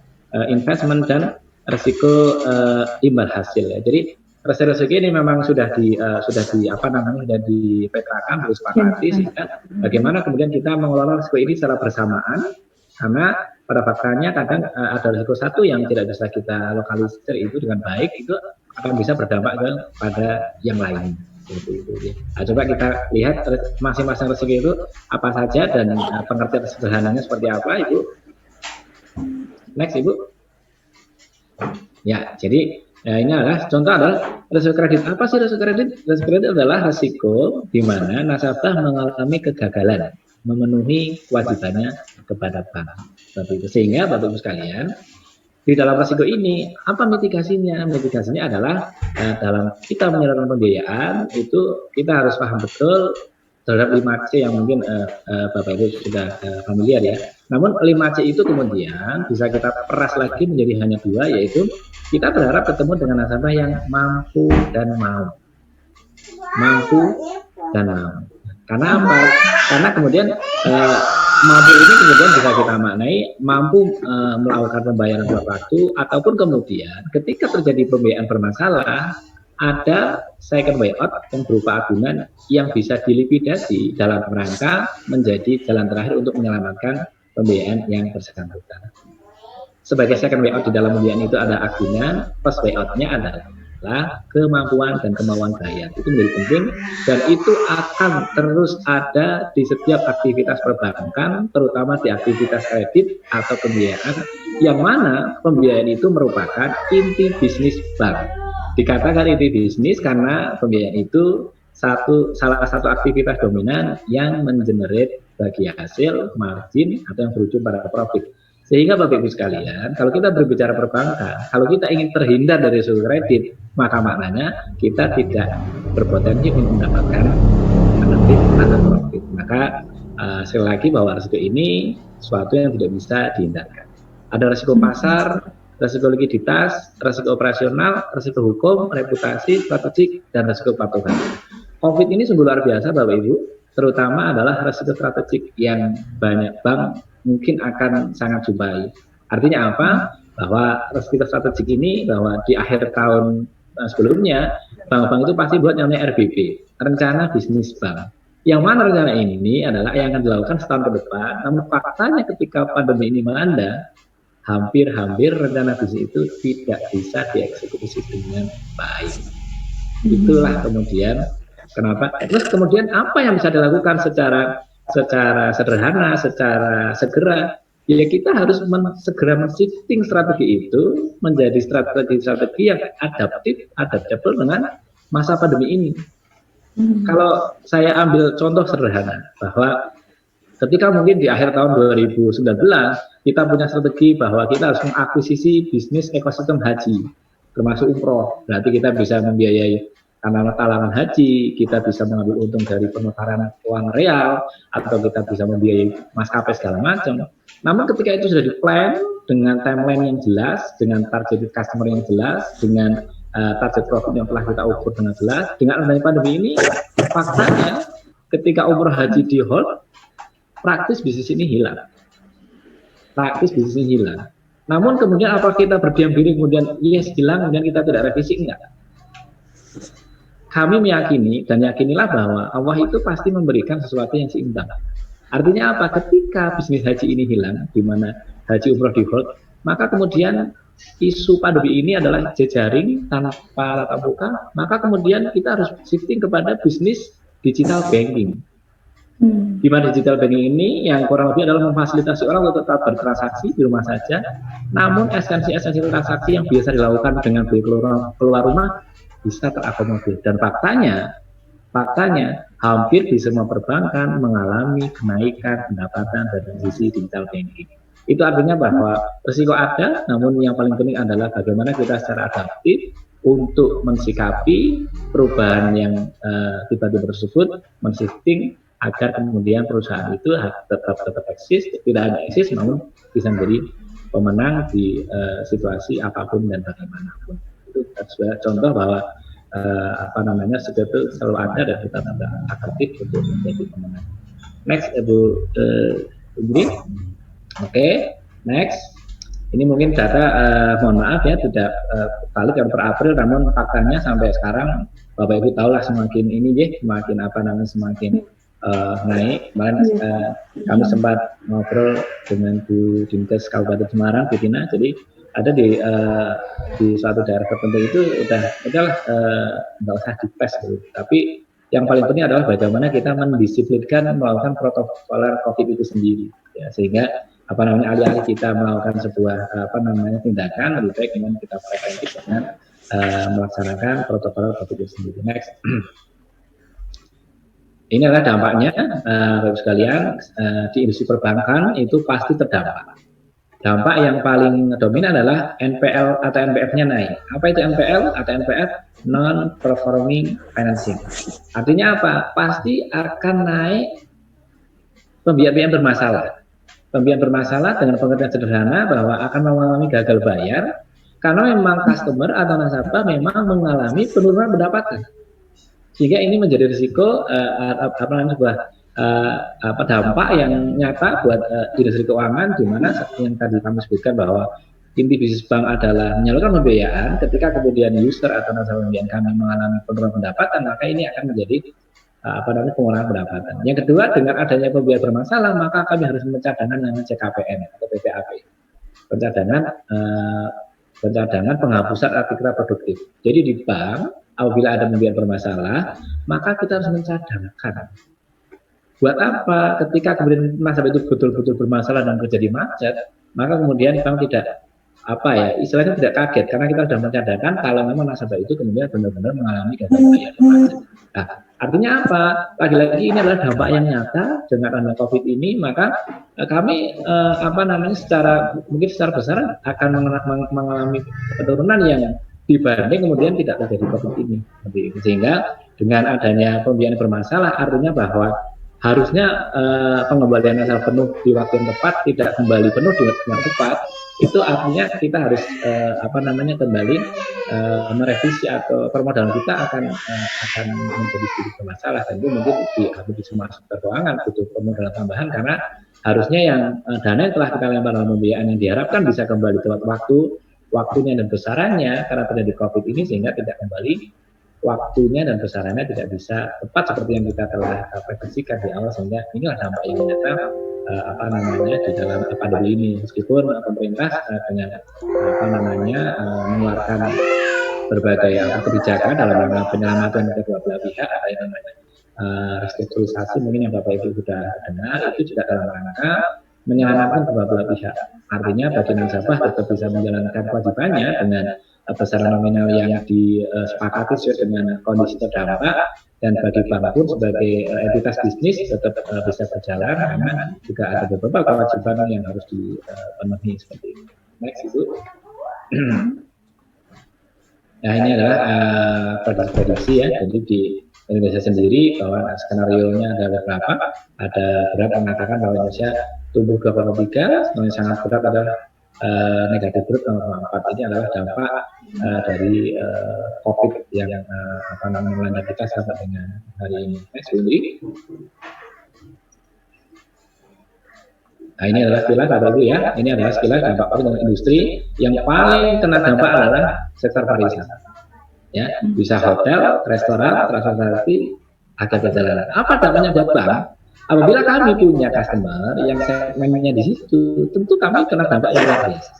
D: investment dan risiko imbal hasil ya. Jadi risiko ini memang sudah dipetakan, disepakati sehingga bagaimana kemudian kita mengelola risiko ini secara bersamaan karena pada faktanya kadang ada risiko satu yang tidak bisa kita lokalisir itu dengan baik itu akan bisa berdampak pada yang lain. Nah, coba kita lihat masing-masing risiko itu apa saja dan pengertian sederhananya seperti apa, Ibu. Next, Ibu. Ya, jadi ini adalah contoh adalah risiko kredit. Apa sih risiko kredit? Risiko kredit adalah risiko di mana nasabah mengalami kegagalan memenuhi kewajibannya kepada bank. Seperti itu. Sehingga Bapak Ibu sekalian, di dalam risiko ini apa mitigasinya? Mitigasinya adalah dalam kita menyalurkan pembiayaan itu kita harus paham betul terhadap 5C yang mungkin Bapak Ibu sudah familiar ya. Namun 5C itu kemudian bisa kita peras lagi menjadi hanya 2, yaitu kita berharap ketemu dengan nasabah yang mampu dan mau. Mampu dan mau. Karena apa? Karena kemudian mampu ini kemudian bisa kita maknai mampu melakukan pembayaran tepat waktu ataupun kemudian ketika terjadi pembiayaan bermasalah ada second way out yang berupa agunan yang bisa dilikuidasi dalam rangka menjadi jalan terakhir untuk menyelamatkan pembiayaan yang bersangkutan. Sebagai second way out di dalam pembiayaan itu ada agunan, first way out-nya adalah kemampuan dan kemauan bayar. Itu menjadi penting dan itu akan terus ada di setiap aktivitas perbankan, terutama di aktivitas kredit atau pembiayaan yang mana pembiayaan itu merupakan inti bisnis bank. Dikatakan inti bisnis karena pembiayaan itu salah satu aktivitas dominan yang mengenerate bagi hasil, margin, atau yang berujung pada profit. Sehingga Bapak Ibu sekalian, kalau kita berbicara perbankan, kalau kita ingin terhindar dari risiko kredit, maka maknanya kita tidak berpotensi untuk mendapatkan benefit atau profit. Maka sekali lagi bahwa risiko ini sesuatu yang tidak bisa dihindarkan. Ada risiko pasar, risiko likuiditas, risiko operasional, risiko hukum, reputasi, strategik, dan risiko patuhan. COVID ini sungguh luar biasa Bapak Ibu, terutama adalah risiko strategik yang banyak bank mungkin akan sangat jumpai. Artinya apa? Bahwa risiko strategik ini bahwa di akhir tahun sebelumnya bank-bank itu pasti buat namanya RBB, rencana bisnis bank. Yang mana rencana ini adalah yang akan dilakukan setahun ke depan. Namun faktanya ketika pandemi ini melanda, hampir rencana bisnis itu tidak bisa dieksekusi dengan baik. Itulah kemudian kenapa. Terus kemudian apa yang bisa dilakukan secara sederhana, secara segera, ya kita harus segera men-shifting strategi itu menjadi strategi yang adaptable dengan masa pandemi ini. Kalau saya ambil contoh sederhana, bahwa ketika mungkin di akhir tahun 2019, kita punya strategi bahwa kita harus mengakuisisi bisnis ekosistem haji, termasuk umroh, berarti kita bisa membiayai karena talangan haji, kita bisa mengambil untung dari penukaran uang real, atau kita bisa membiayai maskapai segala macam. Namun ketika itu sudah di-plan dengan timeline yang jelas, dengan target customer yang jelas, dengan target profit yang telah kita ukur dengan jelas, dengan adanya pandemi ini, faktanya ketika umroh haji di hold, praktis bisnis ini hilang. Namun kemudian apa kita berdiam diri kemudian yes hilang, kemudian kita tidak revisi? Enggak. Kami meyakini dan yakinilah bahwa Allah itu pasti memberikan sesuatu yang seimbang. Artinya apa? Ketika bisnis haji ini hilang, di mana haji umroh di hold, maka kemudian isu pandemi ini adalah jejaring tanpa tatap muka, maka kemudian kita harus shifting kepada bisnis digital banking. Di mana digital banking ini yang kurang lebih adalah memfasilitasi orang untuk tetap bertransaksi di rumah saja, namun esensi transaksi yang biasa dilakukan dengan keluar rumah bisa terakomodir. Dan faktanya hampir di semua perbankan mengalami kenaikan pendapatan dari sisi digital banking. Itu artinya bahwa risiko ada, namun yang paling penting adalah bagaimana kita secara adaptif untuk mensikapi perubahan yang tiba-tiba tersebut, men-shifting agar kemudian perusahaan itu tetap eksis, tidak hanya eksis, namun bisa menjadi pemenang di situasi apapun dan bagaimanapun. Itu contoh bahwa risiko itu selalu ada dan kita tidak aktif untuk menjadi pemenang. Next, Ibu Ingrid. Oke, next. Ini mungkin data, mohon maaf ya, tidak valid yang per April, namun faktanya sampai sekarang Bapak Ibu tahulah semakin ini ya, semakin naik. Kemarin kami sempat ngobrol dengan Bu Dinkes Kabupaten Semarang, Bu Tina. Jadi ada di suatu daerah tertentu itu udahlah nggak usah dites gitu. Tapi yang paling penting adalah bagaimana kita mendisiplinkan melakukan protokol COVID itu sendiri, ya, sehingga alih-alih kita melakukan sebuah tindakan, lebih baik dengan kita preventif dengan melaksanakan protokol COVID itu sendiri. Next. Ini adalah dampaknya, Bapak sekalian, di industri perbankan itu pasti terdampak. Dampak yang paling dominan adalah NPL atau NPF-nya naik. Apa itu NPL atau NPF? Non-performing financing. Artinya apa? Pasti akan naik pembiayaan bermasalah. Pembiayaan bermasalah dengan pengertian sederhana bahwa akan mengalami gagal bayar karena memang customer atau nasabah memang mengalami penurunan pendapatan. Sehingga ini menjadi risiko sebuah dampak yang nyata buat industri keuangan, di mana yang tadi kami sebutkan bahwa inti bisnis bank adalah menyalurkan pembiayaan. Ketika kemudian user atau nasabah pembiayaan kami mengalami penurunan pendapatan, maka ini akan menjadi pengurangan pendapatan. Yang kedua, dengan adanya pembiayaan bermasalah, maka kami harus mencadangan yang CKPM atau PPAP, pencadangan penghapusan aktivitas produktif. Jadi di bank, apabila ada pembiayaan bermasalah, maka kita harus mencadangkan. Buat apa? Ketika kemudian nasabah itu betul-betul bermasalah dan terjadi macet, maka kemudian bank tidak istilahnya tidak kaget karena kita sudah mencatatkan kalau memang nasabah itu kemudian benar-benar mengalami gangguan bayar lepas. Nah, artinya apa? Lagi-lagi ini adalah dampak yang nyata dengan adanya COVID ini, maka kami mungkin secara besar akan mengalami penurunan yang dibanding kemudian tidak terjadi COVID ini. Sehingga dengan adanya pembiayaan bermasalah, artinya bahwa harusnya pengembalian nasabah penuh di waktu yang tepat, tidak kembali penuh di waktu yang tepat, itu artinya kita harus kembali merevisi atau permodalan kita akan menjadi sedikit bermasalah. Dan itu mungkin di semua sektor keuangan butuh permodalan tambahan karena harusnya yang dana yang telah kita lempar dalam pembiayaan yang diharapkan bisa kembali tepat waktunya dan besarannya karena terjadi COVID ini sehingga tidak kembali waktunya dan besarannya tidak bisa tepat seperti yang kita telah prediksikan di awal, sehingga inilah dampak yang nyata di dalam pandemi ini. Meskipun pemerintah dengan mengeluarkan berbagai kebijakan dalam rangka penyelamatan kedua belah pihak, ada yang namanya restrukturisasi, mungkin yang Bapak Ibu sudah dengar, itu juga dalam rangka menyelamatkan kedua belah pihak. Artinya bagi nasabah tetap bisa menjalankan kewajibannya dengan besaran nominal yang disepakati sesuai dengan kondisi terdampak, dan bagi bank pun sebagai entitas bisnis tetap bisa berjalan karena juga ada beberapa kewajiban yang harus dipenuhi seperti ini. Next Ibu. Nah ini adalah prediksi ya, jadi di Indonesia sendiri bahwa skenario-nya ada berapa? Ada berat mengatakan bahwa Indonesia tumbuh 2,3, yang sangat berat adalah negatif growth 0,4. Ini adalah dampak dari COVID yang melanda kita sampai dengan hari ini. Next, Windy. Nah ini adalah sekilas Bapak Ibu ya. Ini adalah sekilas dampak COVID dengan industri yang paling kena dampak adalah sektor pariwisata. Ya, bisa hotel, restoran, transportasi, agen perjalanan. Apa dampaknya buat bank? Apabila kami punya customer yang segmennya di situ, tentu kami kena dampak yang luar biasa.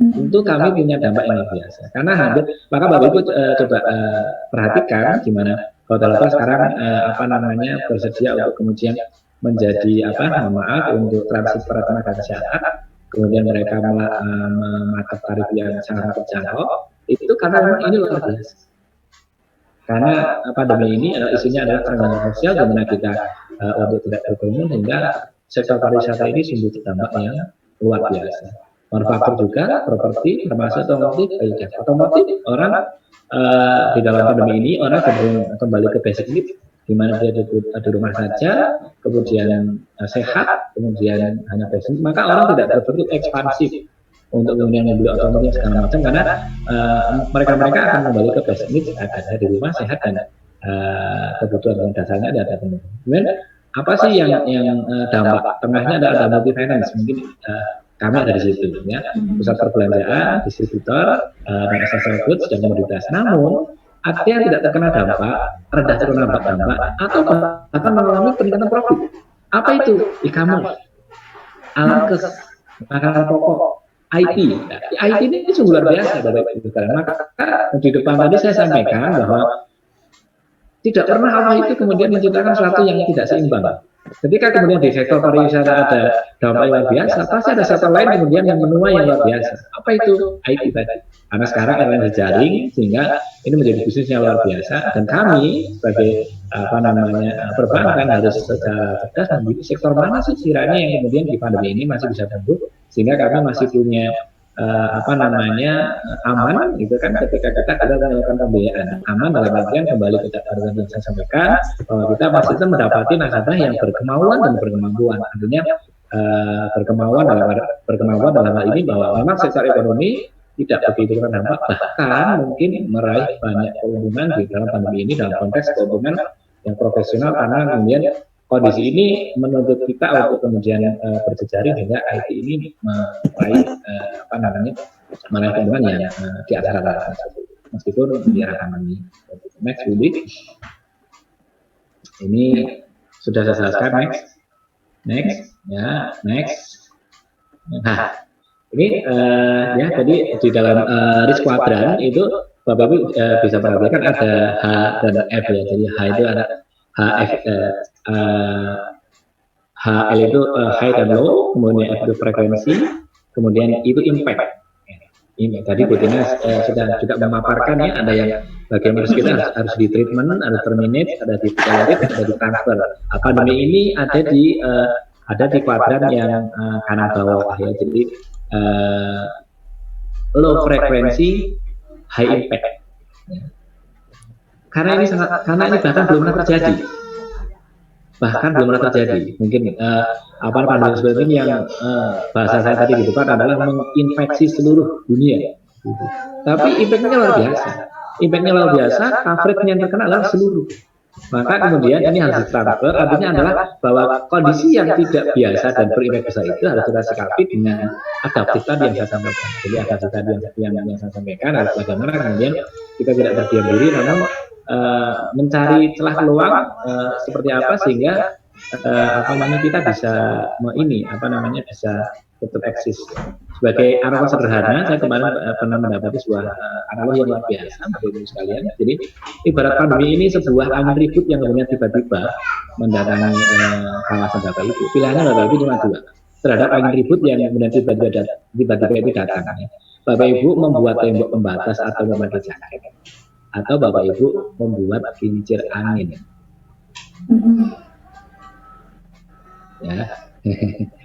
D: Tentu kami punya dampak yang luar biasa. Karena maka Bapak Ibu coba perhatikan gimana hotel-hotel sekarang bersedia untuk kemudian menjadi untuk transit para tenaga kesehatan, kemudian mereka mematok tarif yang sangat terjangkau. Itu karena memang ini luar biasa. Karena pandemi ini isunya adalah kerentanan sosial, di mana kita untuk tidak berkerumun, sehingga sektor pariwisata ini sungguh terdampak yang luar biasa. Manufaktur juga, properti, termasuk otomotif, orang di dalam pandemi ini orang kembali ke basic need, di mana dia di rumah saja, kemudian sehat, kemudian hanya basic, maka orang tidak berpikir ekspansif untuk kemudian membeli otomotif segala macam, karena mereka akan kembali ke basic needs, ada di rumah sehat dan kebutuhan dasarnya ada penuh. Kemudian apa sih yang dampak tengahnya ada multi finance, mungkin kami ada di situ ya, pusat perbelanjaan, distributor, dan essential goods dan komoditas. Namun ada yang tidak terkena dampak, rendah terkena dampak, atau bahkan mengalami peningkatan profit. Apa itu? E-commerce, alkes, makanan pokok, IT. Nah, IT ini sungguh luar biasa Bapak Ibu. Maka di depan tadi saya sampaikan bahwa tidak pernah Allah itu kemudian menciptakan sesuatu yang tidak seimbang. Ketika kemudian di sektor pariwisata ada dampak yang luar biasa, pasti ada sektor lain kemudian yang menuai yang luar biasa. Apa itu? IT tadi. Karena sekarang ada jejaring, sehingga ini menjadi bisnis yang luar biasa. Dan kami sebagai perbankan harus secara cerdas memilih sektor mana sih kiranya yang kemudian di pandemi ini masih bisa tumbuh, sehingga kami masih punya aman gitu kan, ketika kita melakukan pembiayaan aman dalam artian kembali kita yang saya sampaikan bahwa kita masih mendapati nasabah yang berkemauan dan berkemampuan. Artinya berkemauan dalam hal ini bahwa memang sektor ekonomi tidak begitu terdampak, bahkan mungkin meraih banyak keuntungan di dalam pandemi ini dalam konteks keuntungan yang profesional, karena kemudian kondisi ini menuntut kita untuk kemudian berjejaring hingga IT ini meraih meraih keuntungan yang di atas rata-rata meskipun di era pandemi. Next, Budi. Ini sudah saya jelaskan. Next. Nah, ini ya tadi di dalam risk quadrant itu Bapak Ibu bisa perhatikan ada H dan F ya. Jadi H itu ada HL itu high dan low, kemudian F itu frekuensi, kemudian itu impact. Ini tadi Bu Tina sudah juga memaparkan ya, ada yang bagian kita harus di treatment, ada terminate, ada di tolerate, ada di transfer. Pandemi ini ada di kuadran yang kanan bawah ya, jadi low frekuensi, high impact. Karena ini bahkan belum pernah terjadi. Mungkin pandemi seperti ini yang bahasa saya tadi gitu kan adalah menginfeksi seluruh dunia. Tapi impactnya luar biasa. Coverage yang terkena adalah seluruh. Maka kemudian ini harus ditransfer. Artinya adalah bahwa kondisi yang tidak biasa dan berimpact besar itu harus kita sikapi dengan adaptif tadi yang saya sampaikan. Jadi adaptif tadi yang saya sampaikan adalah bagaimana kemudian kita tidak terdiam diri, namun mencari celah peluang seperti apa sehingga kita bisa bisa tetap eksis. Sebagai analog sederhana, saya kemarin pernah mendapati sebuah analog yang luar biasa, Bapak Ibu sekalian. Jadi ibarat pandemi ini sebuah angin ribut yang kemudian tiba-tiba mendatangi kawasan Bapak Ibu. Pilihannya Bapak Ibu cuma dua terhadap angin ribut yang kemudian tiba-tiba itu datang. Bapak Ibu membuat tembok pembatas atau memakai jaket, atau Bapak Ibu membuat kincir angin.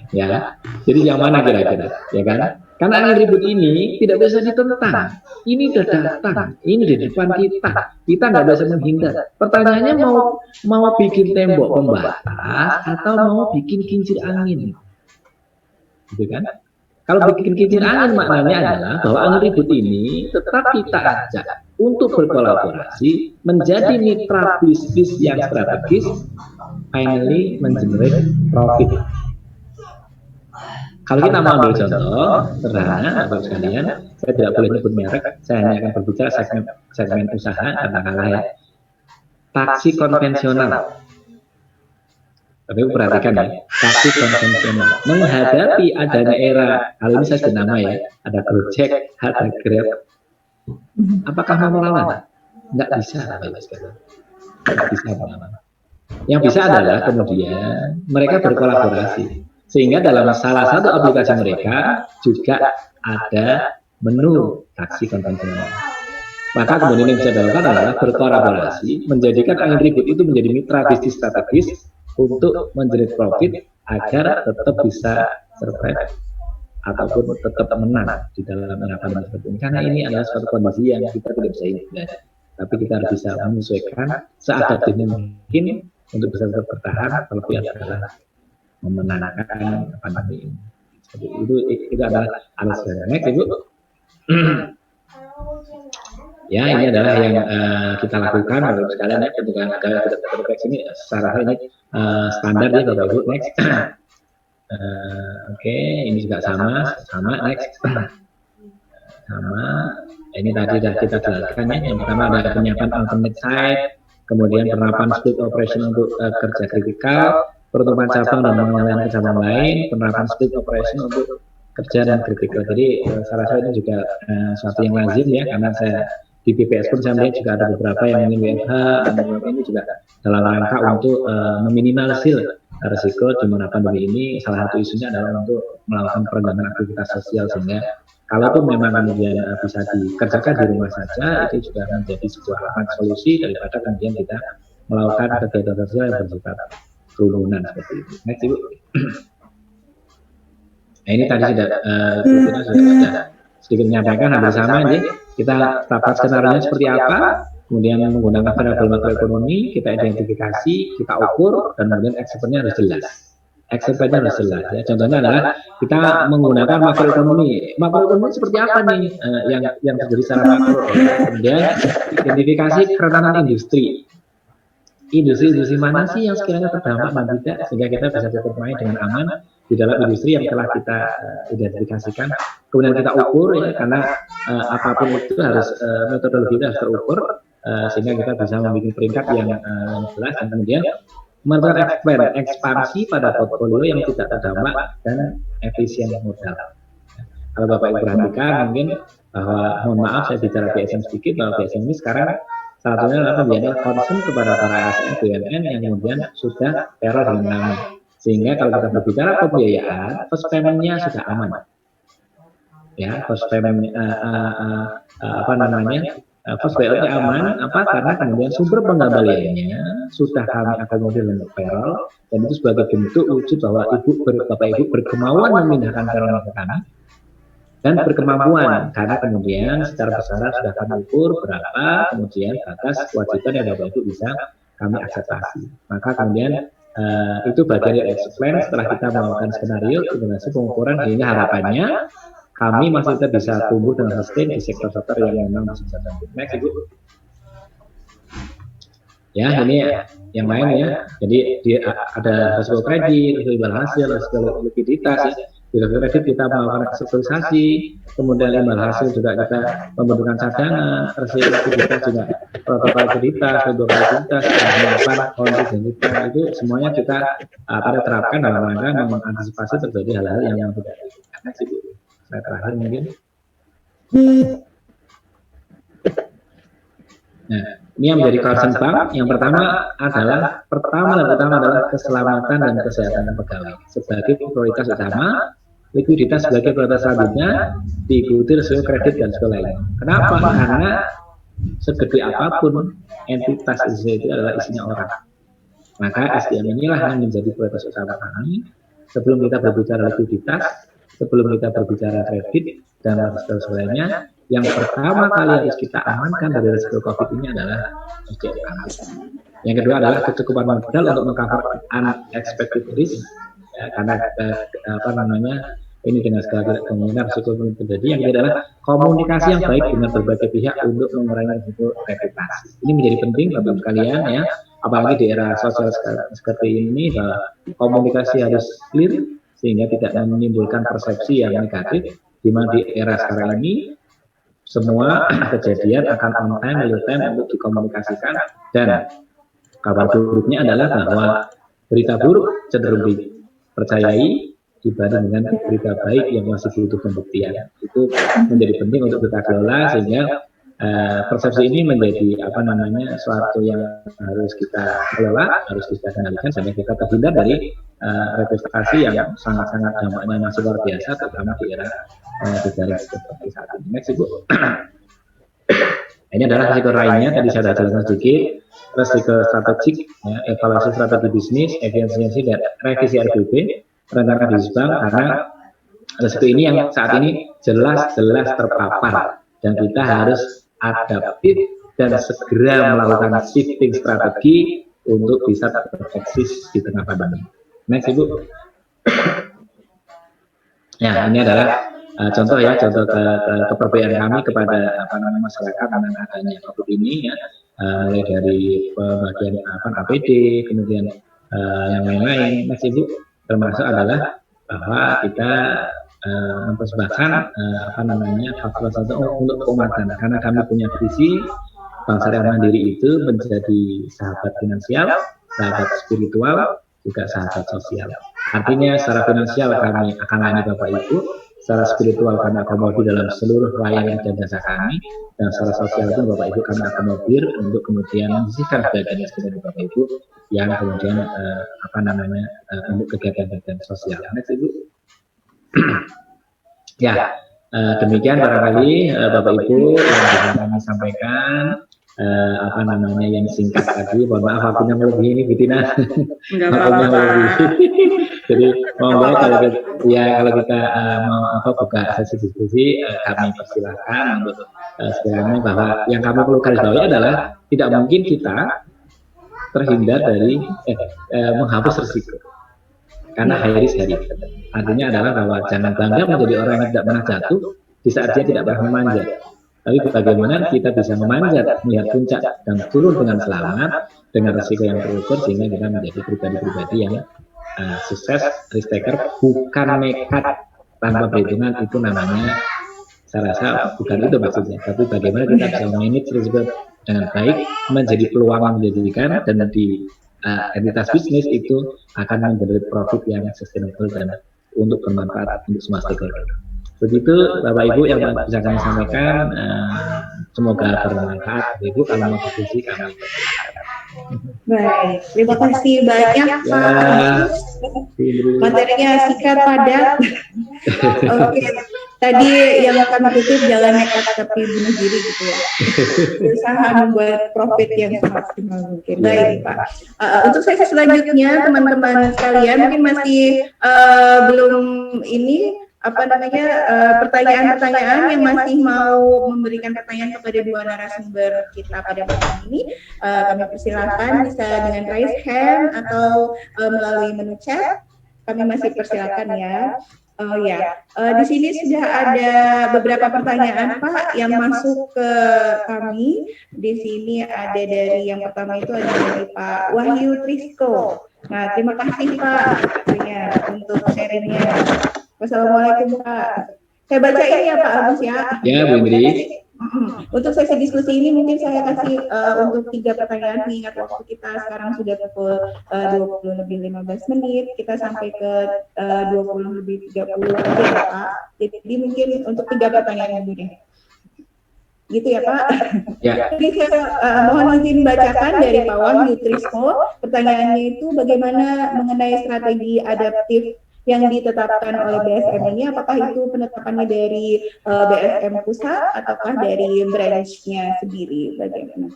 D: Ya, jadi yang mana kira-kira, ya kan? Karena angin ribut ini tidak bisa ditentang. Ini sudah datang, ini di depan kita nggak bisa menghindar. Pertanyaannya mau bikin tembok pembatas atau mau bikin kincir angin, gitu kan? Kalau bikin kincir angin maknanya adalah bahwa angin ribut ini tetap kita ajak untuk berkolaborasi menjadi mitra bisnis yang strategis, finally mengenerate profit. Kalau kita mau ambil contoh sederhana, Bapak sekalian, saya tidak boleh nyebut merek, saya hanya akan berbicara segmen usaha, katakanlah ya, taksi konvensional. Tapi perhatikan ya, taksi konvensional menghadapi adanya era, kali ini saya nama ya, ada Gojek, ada Grab. Apakah mau melawan? Nggak bisa, Bapak sekalian. Nggak bisa melawan. Yang bisa adalah kemudian mereka berkolaborasi. Sehingga dalam salah satu aplikasi mereka juga ada menu taksi konvensional. Maka kemudian yang bisa dilakukan adalah berkolaborasi, menjadikan angin ribut itu menjadi mitra bisnis strategis untuk menjerit profit agar tetap bisa survive ataupun tetap menang di dalam pandemi seperti ini. Karena ini adalah suatu kondisi yang kita tidak bisa hindari, tapi kita harus bisa menyesuaikan seadaptif mungkin untuk bisa tetap bertahan, kalau adalah memenangkan pandemi ini. Itu adalah alasannya. Next, Ibu. Ya, ini adalah yang kita lakukan Bapak sekalian ya, ketika ada terdeteksi ini secara ini standar ya Bapak Ibu. Next. Oke, ini juga sama. Next. Sama. Ini tadi sudah kita jelaskan ya. Yang pertama ada penyiapan alternate site, kemudian penerapan split operation untuk kerja kritikal, penutupan cabang dan pengenalan ke cabang lain, penerapan split operation untuk kerja dan kritikal. Jadi saya rasa ini juga suatu yang lazim ya, karena saya di BPS pun saya melihat juga ada beberapa yang ingin WFH, dan ini juga dalam rangka untuk meminimalisir risiko di mana pandemi ini. Salah satu isunya adalah untuk melakukan perencanaan aktivitas sosial, sehingga kalaupun memang kemudian bisa dikerjakan di rumah saja, itu juga menjadi sebuah solusi daripada kemudian kita melakukan kegiatan sosial yang bersifat kerumunan seperti itu. Next, Ibu. Nah, ini tadi sudah sedikit menyampaikan hampir sama ini. Kita dapat skenario seperti apa, kemudian menggunakan variabel makroekonomi, kita identifikasi, kita ukur, dan kemudian ekspektasinya harus jelas. Ekspektasinya harus jelas. Ya. Contohnya adalah kita menggunakan makroekonomi. Makroekonomi seperti apa nih yang terjadi secara makro? Kemudian identifikasi kerentanan industri. Industri mana sih yang sekiranya terdampak dan tidak, sehingga kita bisa tetap main dengan aman di dalam industri yang telah kita identifikasikan. Kemudian kita ukur ya, karena apapun itu harus metodologi harus terukur, sehingga kita bisa membuat peringkat yang jelas, dan kemudian melakukan ekspansi pada portfolio yang tidak terdampak dan efisien modal. Kalau Bapak Ibu perhatikan mungkin bahwa, mohon maaf saya bicara BSM sedikit, bahwa BSM ini sekarang salah satunya adalah pembiayaan concern kepada para ASN BUMN yang kemudian sudah teror dengan nama. Sehingga kalau kita berbicara pembiayaan, first payment-nya sudah aman. ya, cost payment cost payout-nya aman, karena kemudian sumber pengembaliannya sudah kami akomodir dengan payroll, dan itu sebagai bentuk wujud bahwa Bapak Ibu berkemauan memindahkan payroll ke kami dan berkemampuan, karena kemudian secara besaran sudah kami ukur berapa kemudian batas kewajiban yang Bapak Ibu bisa kami akseptasi. Maka kemudian itu bagian dari action plan setelah kita melakukan skenario simulasi pengukuran, sehingga harapannya kami masih tetap bisa tumbuh dengan sustain di sektor-sektor yang memang masih bisa tumbuh. Next, Ibu. Ya, ini yang lain ya. Jadi ada risiko kredit, risiko imbal hasil, risiko likuiditas ya. Di kredit kita melakukan sektorisasi, kemudian imbal hasil juga kita membentukkan cadangan, risiko likuiditas juga protokol likuiditas, melakukan kontingensitas, itu semuanya kita akan terapkan dalam rangka mengantisipasi terjadi hal-hal yang tidak diinginkan. Saya terakhir mungkin. Nah, ini yang menjadi concern bank. Yang pertama adalah keselamatan dan kesehatan pegawai sebagai prioritas utama, likuiditas sebagai prioritas selanjutnya, diikuti risiko kredit dan risiko lainnya. Kenapa? Karena segede apapun entitas itu adalah isinya orang. Maka SDM inilah yang menjadi prioritas utama kami sebelum kita berbicara likuiditas, sebelum kita berbicara kredit dan risiko lainnya. Yang pertama kali harus kita amankan dari risiko COVID ini adalah SDM. Yang kedua adalah kecukupan modal untuk mengcover unexpected risk, ya, karena ini dengan segala kemungkinan risiko terjadi. Yang kedua adalah komunikasi yang baik dengan berbagai pihak untuk mengurangi risiko reputasi. Ini menjadi penting Bapak sekalian ya, apalagi di era sosial seperti ini, bahwa komunikasi harus clear sehingga tidak menimbulkan persepsi yang negatif, di mana di era sekarang ini semua kejadian akan on time, real time untuk dikomunikasikan, dan kabar buruknya adalah bahwa berita buruk cenderung dipercayai dibanding dengan berita baik yang masih butuh pembuktian. Itu menjadi penting untuk kita kelola, sehingga persepsi ini menjadi suatu yang harus kita kelola, harus kita kendalikan sampai kita terhindar dari reputasi yang sangat-sangat dampaknya masih luar biasa, terutama di era digital seperti saat ini. Next, Ibu. Ini adalah risiko lainnya, tadi saya sudah jelaskan sedikit. Risiko strategik, ya, evaluasi strategi bisnis, efisiensi dan revisi RBP, rencana bisnis bank, karena risiko ini yang saat ini jelas-jelas terpapar, dan kita harus adaptif dan segera melakukan shifting strategi untuk bisa eksis di tengah pandemi. Next, Ibu. Ya, ini adalah contoh keperbedaan kami kepada masyarakat dengan adanya COVID ini ya, mulai dari pembagian APD, kemudian yang lain-lain. Next, Ibu, termasuk adalah bahwa kita mempersembahkan faktor satu untuk keumatan, karena kami punya visi Bank Syariah Mandiri itu menjadi sahabat finansial, sahabat spiritual, juga sahabat sosial. Artinya secara finansial kami akan layani Bapak Ibu, secara spiritual kami akomodir dalam seluruh layanan dan jasa kami, dan secara sosial itu Bapak Ibu kami akomodir untuk kemudian menyisihkan sebagian dari Bapak Ibu yang kemudian untuk kegiatan sosial. Next, Ibu. Ya, demikian barangkali Bapak Ibu yang bisa kami sampaikan, yang singkat tadi. Mohon maaf waktunya melebihi ini, Bu Tina. Waktunya melebihi. Jadi mohon kalau kita mau buka sesi diskusi, kami persilahkan untuk sekiranya bahwa yang kami perlu garis bawahi adalah tidak mungkin kita terhindar dari menghapus risiko. Karena high risk high return. Artinya adalah bahwa jangan bangga menjadi orang yang tidak pernah jatuh di saat dia tidak pernah memanjat. Tapi bagaimana kita bisa memanjat, melihat puncak dan turun dengan selamat, dengan risiko yang terukur, sehingga kita menjadi pribadi-pribadi yang sukses, risk taker, bukan nekat tanpa perhitungan. Itu namanya, saya rasa bukan itu maksudnya. Tapi bagaimana kita bisa manage risiko dengan baik, menjadi peluang yang menjadikan, dan di entitas bisnis itu akan menjadi profit yang sustainable dan untuk bermanfaat untuk semua stakeholder. Begitu Bapak Ibu yang bisa kami sampaikan, semoga bermanfaat. Ibu kalau mau diskusi kami.
B: Baik, terima kasih banyak Pak. Materinya singkat padat. Oke. Tadi yang kami kutip, jangan nekat tapi bunuh diri gitu ya. Berusaha membuat profit yang semaksimal mungkin. Baik Pak. Untuk sesi selanjutnya teman-teman sekalian mungkin masih belum ini pertanyaan-pertanyaan yang masih mau memberikan pertanyaan kepada dua narasumber kita pada malam ini, kami persilakan bisa dengan raise hand atau melalui menu chat. Kami masih persilakan ya. Oh ya, di sini sudah ada beberapa pertanyaan Pak yang masuk ke kami. Di sini ada dari yang pertama itu ada dari Pak Wahyu Trisko. Nah, terima kasih Pak untuk sharingnya. Wassalamualaikum Pak. Saya baca ini ya Pak Agus ya.
D: Ya Bu Indri.
B: Untuk sesi diskusi ini mungkin saya kasih untuk 3 pertanyaan, mengingat waktu kita sekarang sudah pukul 20 lebih 15 menit, kita sampai ke 20 lebih 30 aja ya Pak. Jadi mungkin untuk 3 pertanyaan dulu deh. Gitu ya Pak. Ya. Jadi saya mohon izin bacakan dari Pak Wahyu Trisko. Pertanyaannya itu bagaimana mengenai strategi adaptif yang ditetapkan oleh BSM ini, apakah itu penetapannya dari BSM pusat ataukah dari branch-nya sendiri, bagaimana?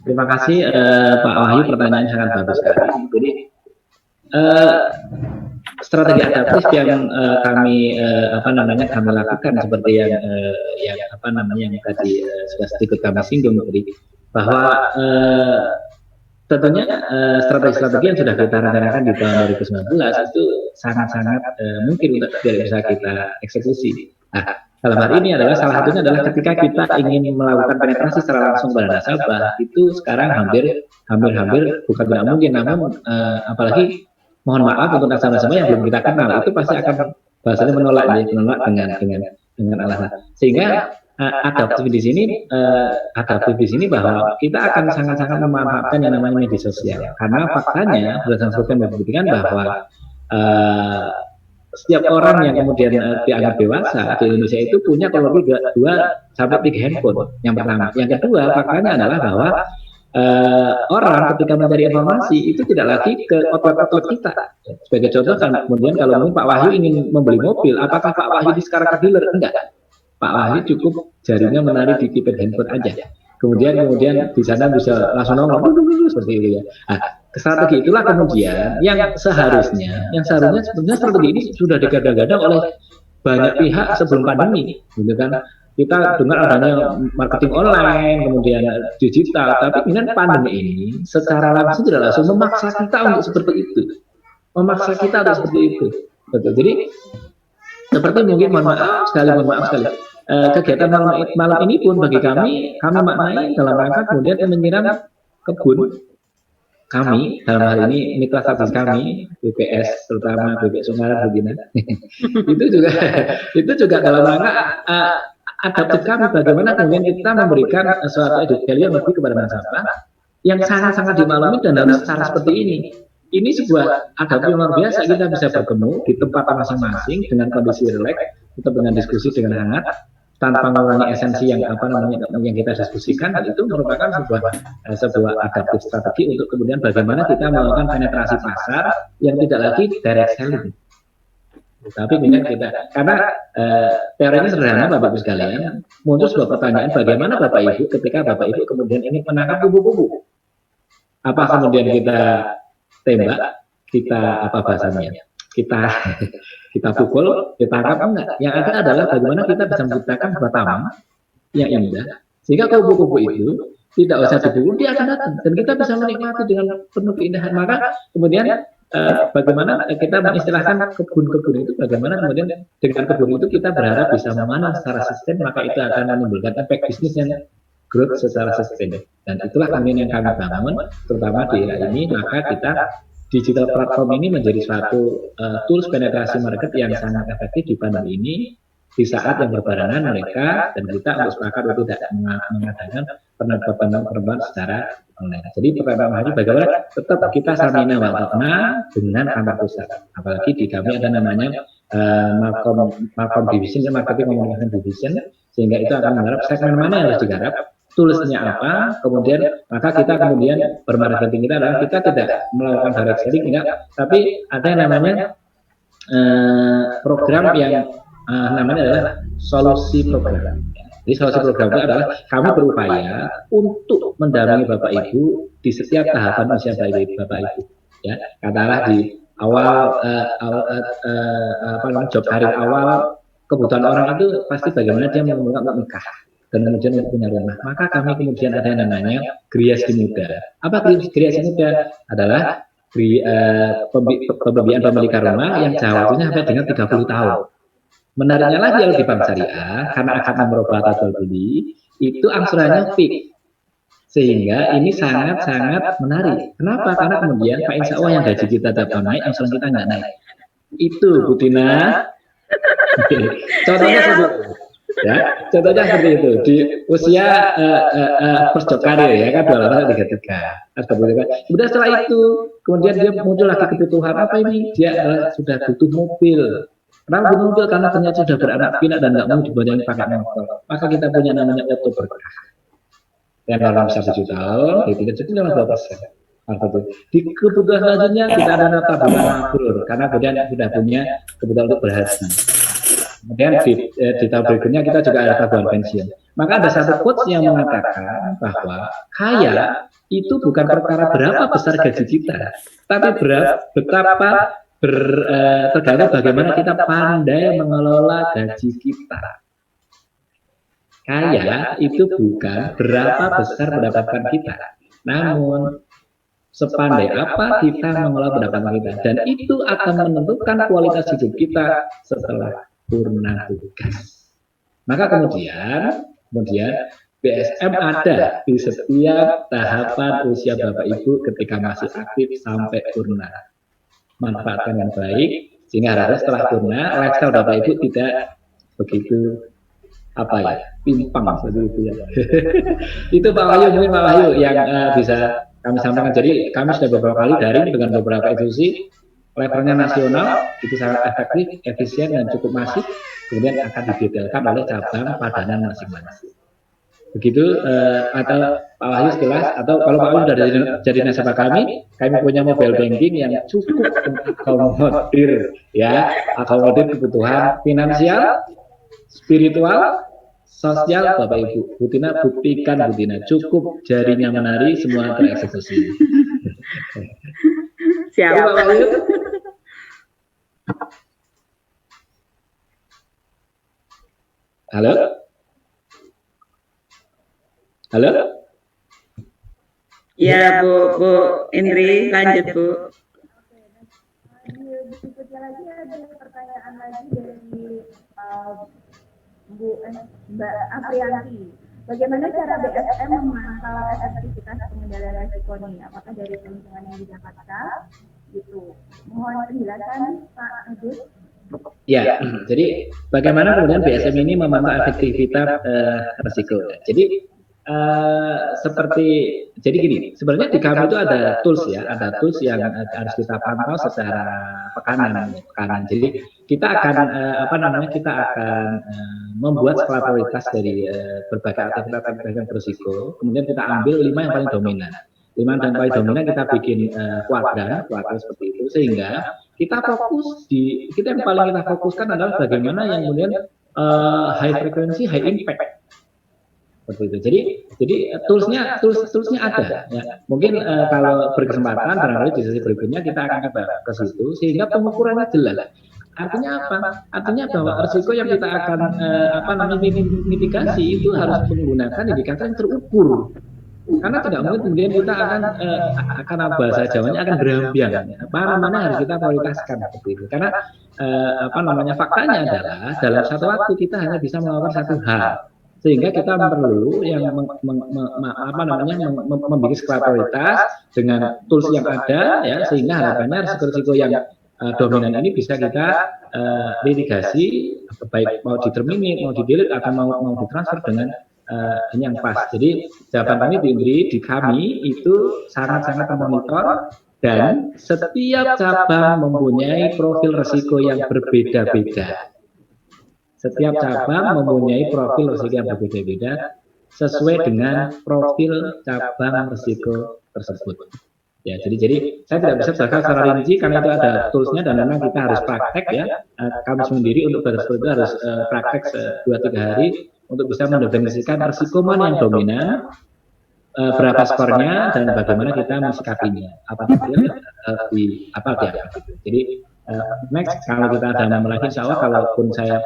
D: Terima kasih Pak Wahyu, pertanyaan sangat bagus sekali. Jadi strategi adaptif yang kami kami lakukan seperti yang tadi sudah sedikit kami singgung tadi, bahwa tentunya strategi-strategi yang sudah kita rencanakan di tahun 2019 itu sangat-sangat mungkin untuk bisa kita eksekusi. Nah, dalam hal ini adalah salah satunya adalah ketika kita ingin melakukan penetrasi secara langsung pada nasabah, itu sekarang hampir bukan tidak mungkin, namun apalagi mohon maaf untuk nasabah-nasabah yang belum kita kenal, itu pasti akan bahasanya menolak dengan alasan. Sehingga adaptif di sini bahwa kita akan sangat-sangat memanfaatkan yang namanya media sosial, karena faktanya berdasarkan survei membuktikan bahwa setiap orang yang kemudian dianggap dewasa di Indonesia itu punya kurang lebih 2 sampai 3 handphone. Yang pertama, yang kedua faktanya adalah bahwa orang ketika mencari informasi itu tidak lagi ke outlet kita. Sebagai contoh kan, kemudian kalau Pak Wahyu ingin membeli mobil, apakah Pak Wahyu di sekarang ke dealer? Enggak. Pak Wahyu cukup jarinya menarik di keypad handphone aja. Kemudian di sana bisa langsung nongol seperti itu ya. Nah, strategi itulah kemudian yang seharusnya sebenarnya strategi ini sudah digadang-gadang oleh banyak pihak sebelum pandemi, gitu kan. Kita dengar adanya marketing online, kemudian digital, tapi dengan pandemi ini secara langsung tidak langsung memaksa kita untuk seperti itu. Betul. Jadi seperti mungkin mohon maaf sekali. Kegiatan malam ini pun bagi kami maknai dalam rangka kemudian menyiram kebun kami, dalam hal ini mitra strategis kami, BPS terutama BPS Sungaran Begina. itu juga dalam rangka adaptif kami, bagaimana kemudian kita memberikan suatu edit value yang lebih kepada nasabah yang sangat-sangat dimaklumi dan harus secara seperti ini. Ini sebuah adaptif yang luar biasa, kita bisa bertemu di tempat masing-masing dengan kondisi rileks, kita dengan diskusi dengan hangat, tanpa mengurangi esensi yang kita diskusikan, dan itu merupakan sebuah adaptif strategi untuk kemudian bagaimana kita melakukan penetrasi pasar yang tidak lagi direct selling. Tapi kemudian karena teorinya sederhana Bapak Ibu sekalian, muncul sebuah pertanyaan, bagaimana Bapak Ibu ketika Bapak Ibu kemudian ingin menangkap kubu-kubu? Apa kemudian kita tembak, kita kita pukul, kita tangkap enggak? Yang ada adalah bagaimana kita bisa menciptakan sebuah taman yang indah, sehingga kubu-kubu itu tidak usah diburu, dia akan datang dan kita bisa menikmati dengan penuh keindahan. Maka kemudian bagaimana kita mengistilahkan kebun-kebun itu, bagaimana kemudian dengan kebun itu kita berharap bisa memanah secara sistem, maka itu akan menimbulkan efek bisnis yang growth secara sistem. Dan itulah kemudian yang kami bangun, terutama di era ini. Maka kita digital platform ini menjadi suatu tools penetrasi market yang sangat efektif di pandemi ini, di saat yang berbarengan mereka dan kita untuk sepakat untuk tidak mengadakan penerbangan secara online. Jadi pertama hari bagaimana tetap kita samina wakna dengan kantor pusat. Apalagi di kami ada namanya Markom Division, Marketing Communication Division, sehingga itu akan menggarap segmen mana yang harus digarap, toolsnya apa, kemudian maka kita kemudian bermarketing kita adalah kita tidak melakukan direct selling, enggak, tapi ada yang namanya program yang namanya adalah solusi program. Jadi solusi program itu adalah kami berupaya untuk mendampingi Bapak Ibu di setiap tahapan usia Bapak Ibu. Ya, katakanlah di awal job karir awal, kebutuhan orang itu pasti bagaimana dia menikah dan kemudian punya rumah. Maka kami kemudian ada yang namanya Griasi Muda. Apa Griasi Muda? Adalah pembiayaan pemilikan rumah yang jangka waktunya sampai dengan 30 tahun. Menariknya lagi kalau di bank syariah, karena akan merubah atau beli, itu angsurannya fix. Sehingga ini sangat-sangat menarik. Kenapa? Karena kemudian Pak Insya Allah yang gaji kita dapat naik, angsuran kita nggak naik. Itu Bu Tina. Contohnya seperti itu. Ya, contohnya seperti itu. Di usia first job karir ya kan 283. Kemudian setelah itu, kemudian dia muncul lagi kebutuhan apa ini? Dia sudah butuh mobil. Kenapa butuh mobil? Karena ternyata sudah beranak pinak dan nggak mau diboncengin pakai motor. Maka kita punya namanya Auto Berkah. Yang dalam 1 tahun, itu jadi 2%. Di kebutuhan selanjutnya kita ada tabungan mabrur karena kemudian sudah punya kebutuhan untuk berhaji. Kemudian di tahun berikutnya kita juga ada tabungan pensiun. Maka ada satu quotes yang mengatakan bahwa kaya itu bukan perkara berapa besar gaji kita, tapi betapa tergantung bagaimana kita pandai mengelola gaji kita. Kaya itu bukan berapa besar pendapatan kita, namun sepandai apa kita mengelola pendapatan kita, dan itu akan menentukan kualitas hidup kita setelah purna tugas. Maka kemudian BSM ada di setiap tahapan usia Bapak Ibu ketika masih aktif sampai purna. Manfaatkan yang baik sehingga harapnya setelah purna lifestyle Bapak Ibu tidak begitu pimpang seperti itu ya. Itu Pak Wahyu, mungkin Pak Wahyu yang bisa kami sampaikan. Jadi kami sudah beberapa kali daring dengan beberapa institusi, levelnya nasional itu sangat efektif, efisien dan cukup masif. Kemudian akan didetailkan oleh cabang padanan masing-masing. Begitu atau Pak Wahyu sekilas, atau kalau Pak Wahyu sudah jadi nasabah kami punya mobile banking yang cukup akomodir kebutuhan finansial, spiritual, sosial Bapak Ibu. Bu Tina buktikan, Bu Tina cukup jarinya menari semua tereksekusi.
A: Siap.
D: Pak Wahyu. Halo? Halo?
A: Ya Bu Indri, lanjut Bu.
B: Berikutnya lagi ada pertanyaan lagi dari Mbak Aprianti. Bagaimana cara BSM memantau efektivitas pengendalian risiko ini? Apakah dari keuntungan yang didapatkan? Gitu. Mohon penjelasan Pak Agus.
D: Ya, jadi bagaimana kemudian BSM ini memantau efektivitas risiko? Jadi jadi gini, sebenarnya di kami itu ada tools yang harus kita pantau secara pekanan. Jadi kita akan membuat skala prioritas dari berbagai aktivitas berisiko. Kemudian kita ambil 5 yang paling dominan. 5 yang paling dominan kita bikin kuadran seperti itu, sehingga kita yang paling kita fokuskan adalah bagaimana yang kemudian high frequency, high impact. Seperti itu. Jadi toolsnya ada. Ya. Mungkin kalau berkesempatan barangkali di sesi berikutnya kita akan ke situ sehingga pengukurannya jelas. Artinya apa? Artinya bahwa risiko yang kita akan mitigasi itu harus menggunakan indikator yang terukur. Karena tidak mungkin kemudian kita akan bahasa Jawanya akan berambiang. Mana harus kita prioritaskan seperti itu. Karena faktanya adalah dalam satu waktu kita hanya bisa melakukan satu hal. Sehingga kita perlu yang membuat skala prioritas dengan tools yang ada, ya, sehingga harapannya risiko-risiko yang dominan ini bisa kita mitigasi, baik mau di-terminate, mau di-delete, atau mau ditransfer dengan ini yang pas. Jadi jawaban kami di kami itu sangat-sangat memonitor, dan setiap cabang mempunyai profil risiko yang berbeda-beda. Setiap cabang mempunyai profil risiko yang berbeda-beda sesuai dengan profil cabang risiko tersebut. Ya, jadi saya tidak bisa jelaskan secara rinci karena itu ada toolsnya dan memang kita harus praktek ya. Kami sendiri untuk itu harus praktek 2-3 hari untuk bisa mendefinisikan risiko mana yang dominan, berapa skornya dan bagaimana kita mensikapinya. Apakah dia gitu. Jadi next kalau kita ada nama lagi, insya Allah kalaupun saya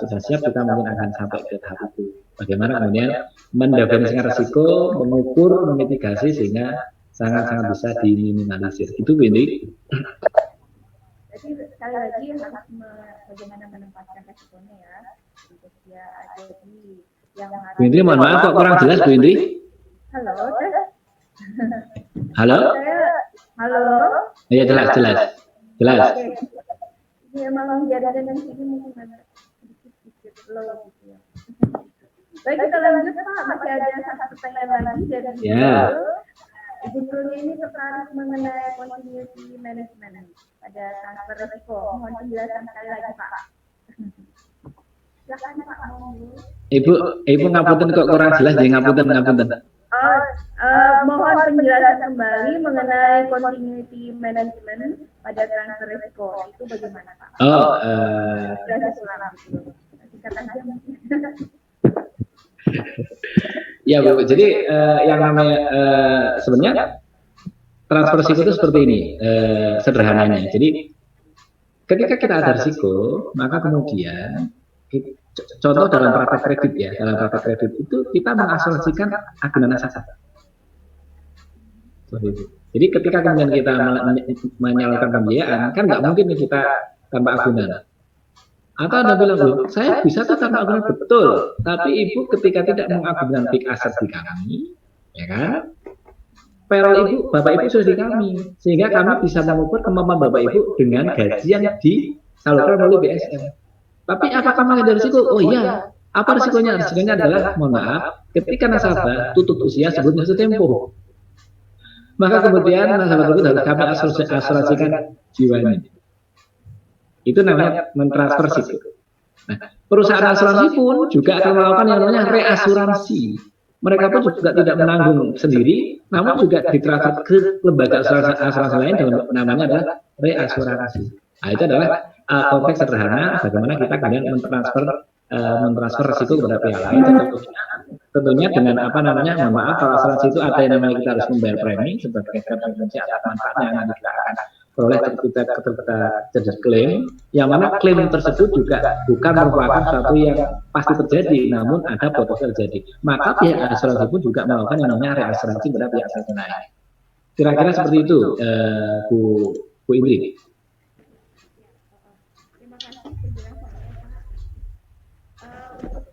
D: sudah siap, kita mungkin akan sampai ke tahap itu. Bagaimana kemudian mendefinisikan risiko, mengukur, memitigasi sehingga sangat-sangat bisa diminimalisir. Itu Windy.
B: Jadi sekali lagi harus bagaimana menempatkan resikonya ya. Untuk dia jadi yang harus.
D: Windy, mohon maaf kok kurang jelas Bu Windy.
B: Halo.
D: Halo.
B: Halo.
D: Iya jelas.
B: Oke. Ini emang jadinya yang sini mungkin ada sedikit low gitu ya. Baik, kita lanjut Pak. Masih ada satu pertanyaan lagi dari Ibu Nurul ini tertarik mengenai continuity management pada transfer risiko. Mohon penjelasan sekali lagi Pak. Silakan Pak.
D: Ibu ngapunten kok kurang jelas, jadi ngapunten.
B: Mohon penjelasan kembali mengenai continuity management pada transfer risiko. Itu bagaimana Pak?
D: Ya Bu, jadi yang namanya sebenarnya transfer risiko itu seperti ini sederhananya. Jadi ketika kita ada risiko, maka kemudian contoh dalam praktek kredit ya, dalam praktek kredit itu kita mengasumsikan agunan nasabah. Jadi ketika kemudian kita menyalurkan pembiayaan, kan nggak mungkin kita tanpa agunan. Atau Anda bilang, loh, saya bisa tuh tanpa agunan, betul. Tapi Ibu ketika tidak mengagunkan fixed asset di kami, ya kan? Payroll Ibu, Bapak Ibu sudah di kami. Sehingga kami bisa mengukur kemampuan Bapak Ibu dengan gaji yang disalurkan melalui BSM. Tapi apakah ada risiko? Oh iya. Apa risikonya? Risikonya adalah, mohon maaf, ketika nasabah tutup usia sebelum jatuh tempo. Maka kemudian nasabah tersebut harus kami asuransikan jiwanya. Itu namanya mentransfer risiko. Nah, perusahaan asuransi pun juga akan melakukan yang namanya reasuransi. Mereka pun juga tidak menanggung sendiri, namun juga ditransfer ke lembaga asuransi lain dengan namanya adalah reasuransi. Nah, itu adalah konteks sederhana bagaimana kita kemudian mentransfer risiko kepada pihak lain. Tentunya dengan apa namanya, maaf kalau asuransi itu ada yang namanya kita harus membayar premi sebagai konsekuensi atas manfaatnya yang nanti kita akan peroleh ketika terjadi klaim, yang mana klaim tersebut juga bukan merupakan sesuatu yang pasti terjadi, namun ada potensi terjadi. Maka pihak asuransi pun juga melakukan yang namanya reasuransi pada pihak asuransi lain. Kira-kira seperti itu, Bu Indri.
B: Terima kasih penjelasannya Pak. Untuk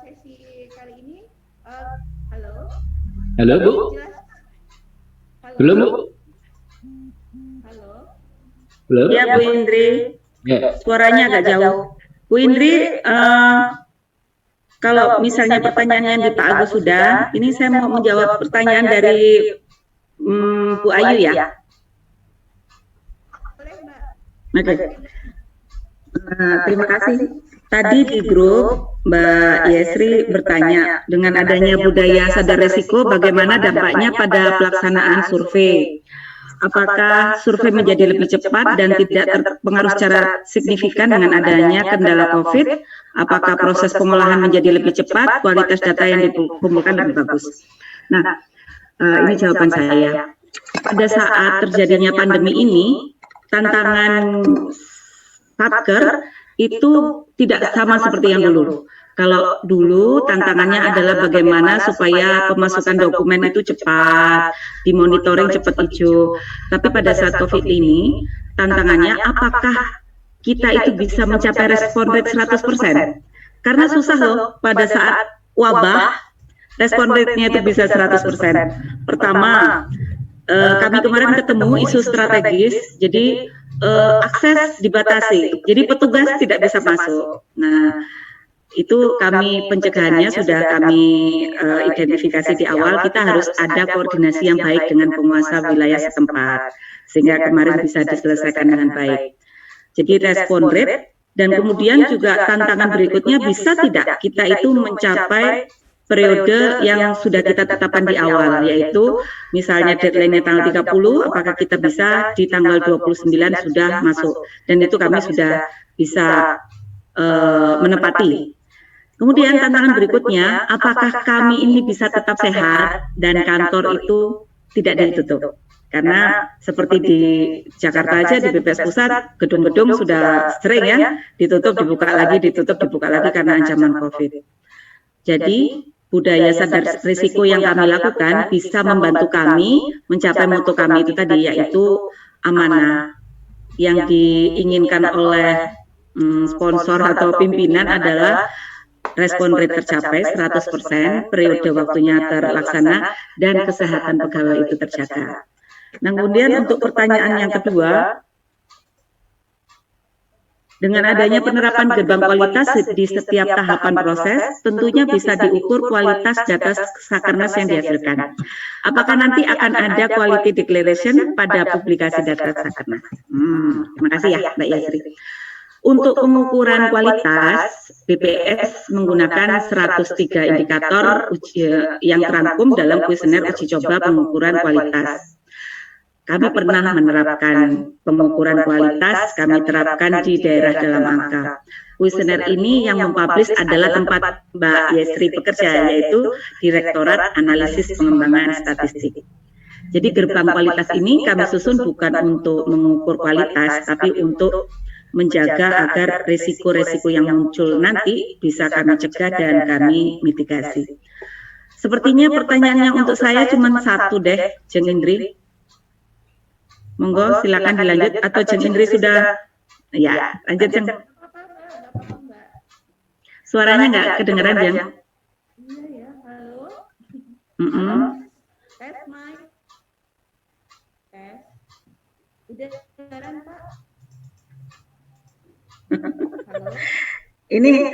B: sesi kali ini,
D: Halo Bu. Belum Bu. Belum?
A: Ya Bu Indri, suaranya agak jauh. Bu Indri, kalau misalnya pertanyaannya di Pak Agus sudah, ini saya mau menjawab pertanyaan dari Bu Ayu ya. Oke. Terima kasih. Tadi di grup Mbak Yesri bertanya, dengan adanya budaya sadar resiko, bagaimana dampaknya pada pelaksanaan survei? Apakah survei menjadi lebih cepat dan tidak terpengaruh secara signifikan dengan adanya kendala COVID? Apakah proses pengolahan menjadi lebih cepat, kualitas data yang dikumpulkan lebih bagus? Nah, ini jawaban saya. Pada saat terjadinya pandemi ini, tantangan Satker itu tidak sama seperti yang dulu. Kalau dulu tantangannya adalah bagaimana supaya pemasukan dokumen itu cepat, dimonitoring cepat hijau. Tapi pada saat COVID ini, tantangannya apakah kita itu bisa mencapai respon rate 100%? Karena susah loh pada saat wabah, respon rate-nya itu bisa 100%. Pertama, kami kemarin ketemu isu strategis, jadi akses dibatasi, jadi petugas tidak bisa masuk. Nah, itu kami pencegahannya sudah kami identifikasi di awal. Kita harus ada koordinasi yang baik dengan penguasa wilayah setempat sehingga kemarin bisa diselesaikan dengan baik. Jadi respon rate dan kemudian juga tantangan berikutnya bisa tidak kita itu mencapai periode yang sudah kita tetapkan di awal, yaitu misalnya deadline-nya tanggal 30, apakah kita bisa di tanggal 29 sudah masuk, dan itu kami sudah bisa menepati. Kemudian tantangan berikutnya, apakah kami ini bisa tetap sehat dan kantor itu tidak ditutup? Karena seperti di Jakarta aja, di BPS Pusat, gedung-gedung sudah sering ya, ditutup, dibuka lagi, ditutup, dibuka lagi karena ancaman COVID. Jadi, budaya sadar risiko yang kami lakukan bisa membantu kami mencapai moto kami itu tadi, yaitu amanah. Yang diinginkan oleh sponsor atau pimpinan adalah respon rate tercapai 100%, periode waktunya terlaksana, dan kesehatan pegawai itu terjaga. Nah, kemudian untuk pertanyaan yang kedua, dengan adanya penerapan gerbang kualitas di setiap tahapan proses, tentunya bisa diukur kualitas data Sakernas yang dihasilkan. Apakah nanti akan ada quality declaration pada publikasi data Sakernas? Terima kasih ya, Mbak Yasri. Untuk pengukuran kualitas, BPS menggunakan 103 indikator yang terangkum dalam kuesioner uji coba pengukuran kualitas. Kami pernah menerapkan pengukuran kualitas, kami terapkan di daerah dalam angka. Kuesioner ini yang mempublish adalah tempat Mbak Yasri bekerja, yaitu Direktorat Analisis Pengembangan Statistik. Jadi gerbang kualitas ini kami susun bukan untuk mengukur kualitas, tapi untuk menjaga agar risiko-risiko yang muncul nanti bisa kami cegah dan kami mitigasi. Sepertinya pertanyaannya untuk saya cuma satu deh, Jeng Indri. Monggo silakan dilanjut, atau Jeng Indri sudah, ya lanjut Jeng. Suaranya nggak kedengeran Jeng?
B: Iya ya, halo. Tes mic. Tes. Udah kedengeran Pak? Halo.
A: Ini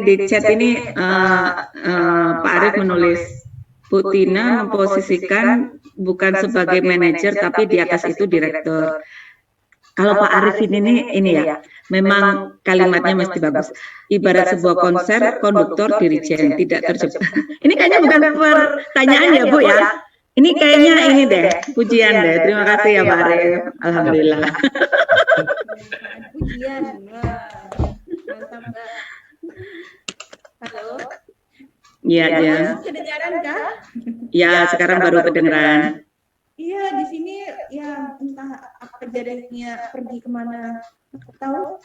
A: di chat ini Pak Arief menulis, Bu Tina memposisikan bukan sebagai manajer tapi di atas itu direktur. Kalau Pak Arief ini ya, memang kalimatnya mesti bagus. Ibarat sebuah konser, konduktor, dirijen, tidak terjebak. Ini kayaknya bukan pertanyaan ya Bu ya. Ini kayaknya ini deh, pujian deh. Terima kasih ya Pak Arief. Alhamdulillah.
B: Pujian, wah, mantap Mbak. Halo.
A: Iya, ya.
B: Kedengaran kah?
A: Ya, sekarang baru kedengeran.
B: Iya, di sini ya entah apa kejadiannya, pergi kemana, tahu?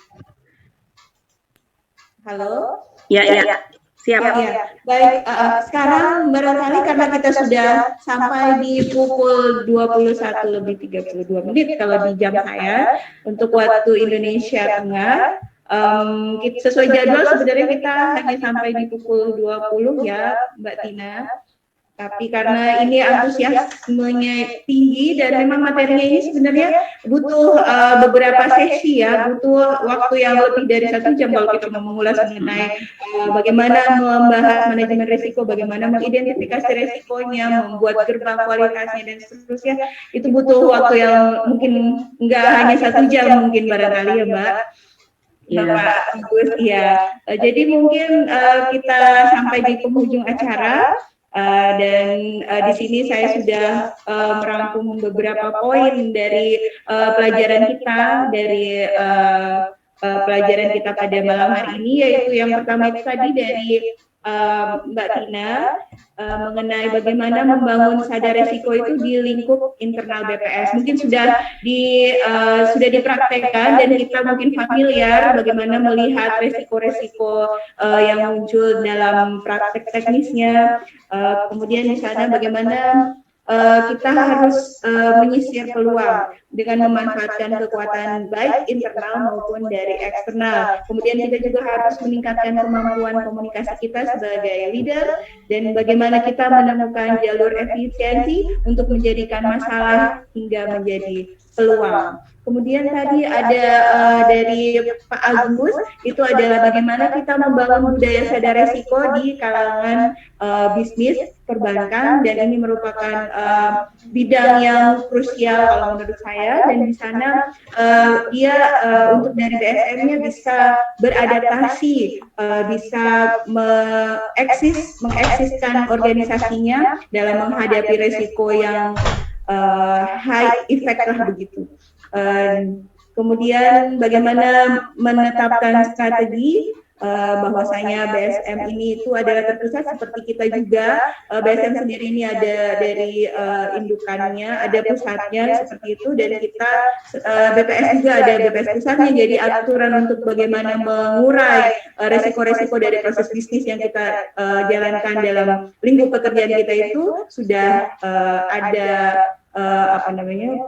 B: Halo?
A: Ya. Siap.
B: Ya, baik. Sekarang barangkali karena kita sudah sampai di pukul 21:32 kalau di jam saya untuk waktu Indonesia Tengah. Sesuai jadwal sebenarnya kita hanya sampai di pukul 20 ya Mbak Tina. Tapi karena ini antusiasmenya tinggi dan memang materinya ini sebenarnya butuh beberapa sesi ya, butuh waktu yang lebih dari 1 jam kalau kita mau mengulas mengenai bagaimana membahas manajemen risiko, bagaimana mengidentifikasi risikonya, membuat gerbang kualitasnya dan seterusnya. Itu butuh waktu yang mungkin nggak hanya 1 jam mungkin barangkali ya Mbak. Bapak Agus ya. Jadi mungkin kita sampai di penghujung acara. Dan di sini saya sudah merangkum beberapa poin dari pelajaran kita pelajaran kita pada malam hari ini, yaitu yang pertama itu tadi dari Mbak Tina mengenai bagaimana membangun sadar risiko itu di lingkup internal BPS. Mungkin sudah dipraktekkan dan kita mungkin familiar bagaimana melihat risiko-risiko yang muncul dalam praktek teknisnya. Kemudian di sana bagaimana kita harus menyisir peluang dengan memanfaatkan kekuatan baik internal maupun dari eksternal. Kemudian kita juga harus meningkatkan kemampuan komunikasi kita sebagai leader dan bagaimana kita menemukan jalur efisiensi untuk menjadikan masalah hingga menjadi peluang. Kemudian tadi ada dari Pak Agus, itu adalah bagaimana kita membangun budaya sadar risiko di kalangan bisnis perbankan, dan ini merupakan bidang yang krusial kalau menurut saya saya, dan di sana dia untuk dari BSM-nya bisa beradaptasi, bisa mengeksiskan organisasinya dalam menghadapi resiko yang high effect lah begitu. Kemudian bagaimana menetapkan strategi, bahwasanya BSM ini itu adalah terpusat seperti kita juga. BSM sendiri ini ada dari indukannya, ada pusatnya seperti itu, dan kita BPS juga ada BPS pusatnya. Jadi aturan untuk bagaimana mengurai resiko-resiko dari proses bisnis yang kita jalankan dalam lingkup pekerjaan kita itu sudah ada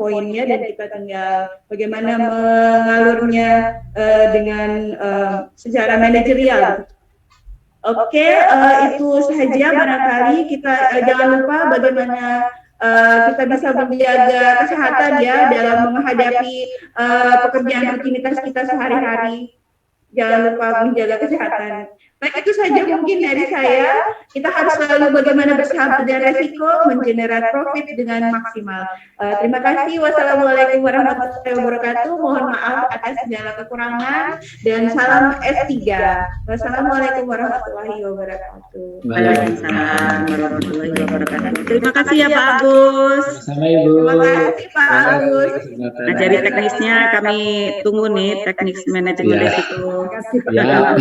B: poinnya, dan kita tinggal bagaimana mengalurnya dengan secara manajerial. Oke, itu saja barangkali. Kita jangan lupa bagaimana kita bisa menjaga kesehatan ya dalam menghadapi pekerjaan rutinitas kita sehari-hari. Jangan lupa menjaga kesehatan. Baik, itu saja mungkin dari saya. Kita harus selalu bagaimana bersahabat dengan resiko, mengenerate profit dengan maksimal. Terima kasih. Wassalamualaikum warahmatullahi wabarakatuh. Mohon maaf atas segala kekurangan, dan salam S3. Wassalamualaikum warahmatullahi wabarakatuh.
A: Waalaikumsalam warahmatullahi wabarakatuh. Terima kasih ya Pak Agus.
D: Sama Ibu.
B: Terima kasih Pak Agus.
A: Jadi teknisnya kami tunggu nih, teknik manajemen
D: Ya.
A: risiko.
D: Ya.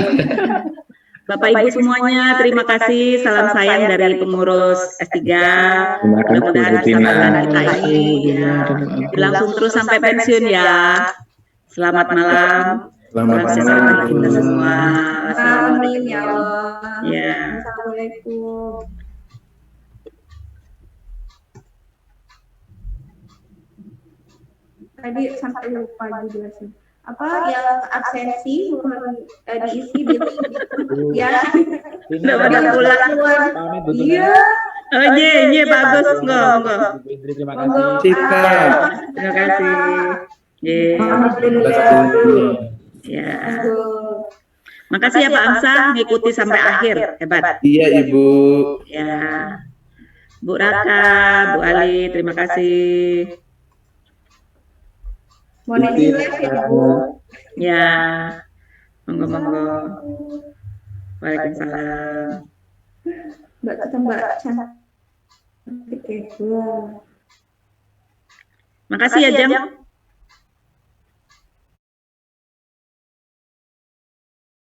A: Bapak Ibu semuanya, terima kasih. Salam sayang dari pengurus S3.
F: Terima kasih,
A: Mudah-mudahan
F: Bu Tina.
A: kesempatan kita ini ya, langsung terus sampai pensiun ya. Selamat malam.
F: Selamat
A: Salam sejahtera
F: malam.
A: bagi kita semua.
B: Amin
A: Wassalamualaikum.
B: ya Allah.
A: Ya.
B: Assalamualaikum. Tadi sampai lupa dijelasin. Apa yang absensi mohon diisi di ya.
A: Udah pada pulang.
B: Iya.
A: Oh iya, bagus. Enggak.
D: Terima
B: Monggo.
D: kasih.
A: Terima kasih. Ye.
B: Alhamdulillah.
A: Ya.
B: Monggo.
A: Makasih ya Pak Amsah ngikuti sampai akhir. Hebat.
F: Iya, Ibu.
A: Ya. Bu Raka, Bu Ali, terima kasih.
B: Mohon izin ya Bu.
A: Ya. Monggo. Waalaikumsalam.
B: Mbak cantik ya.
A: Makasih ya Jam.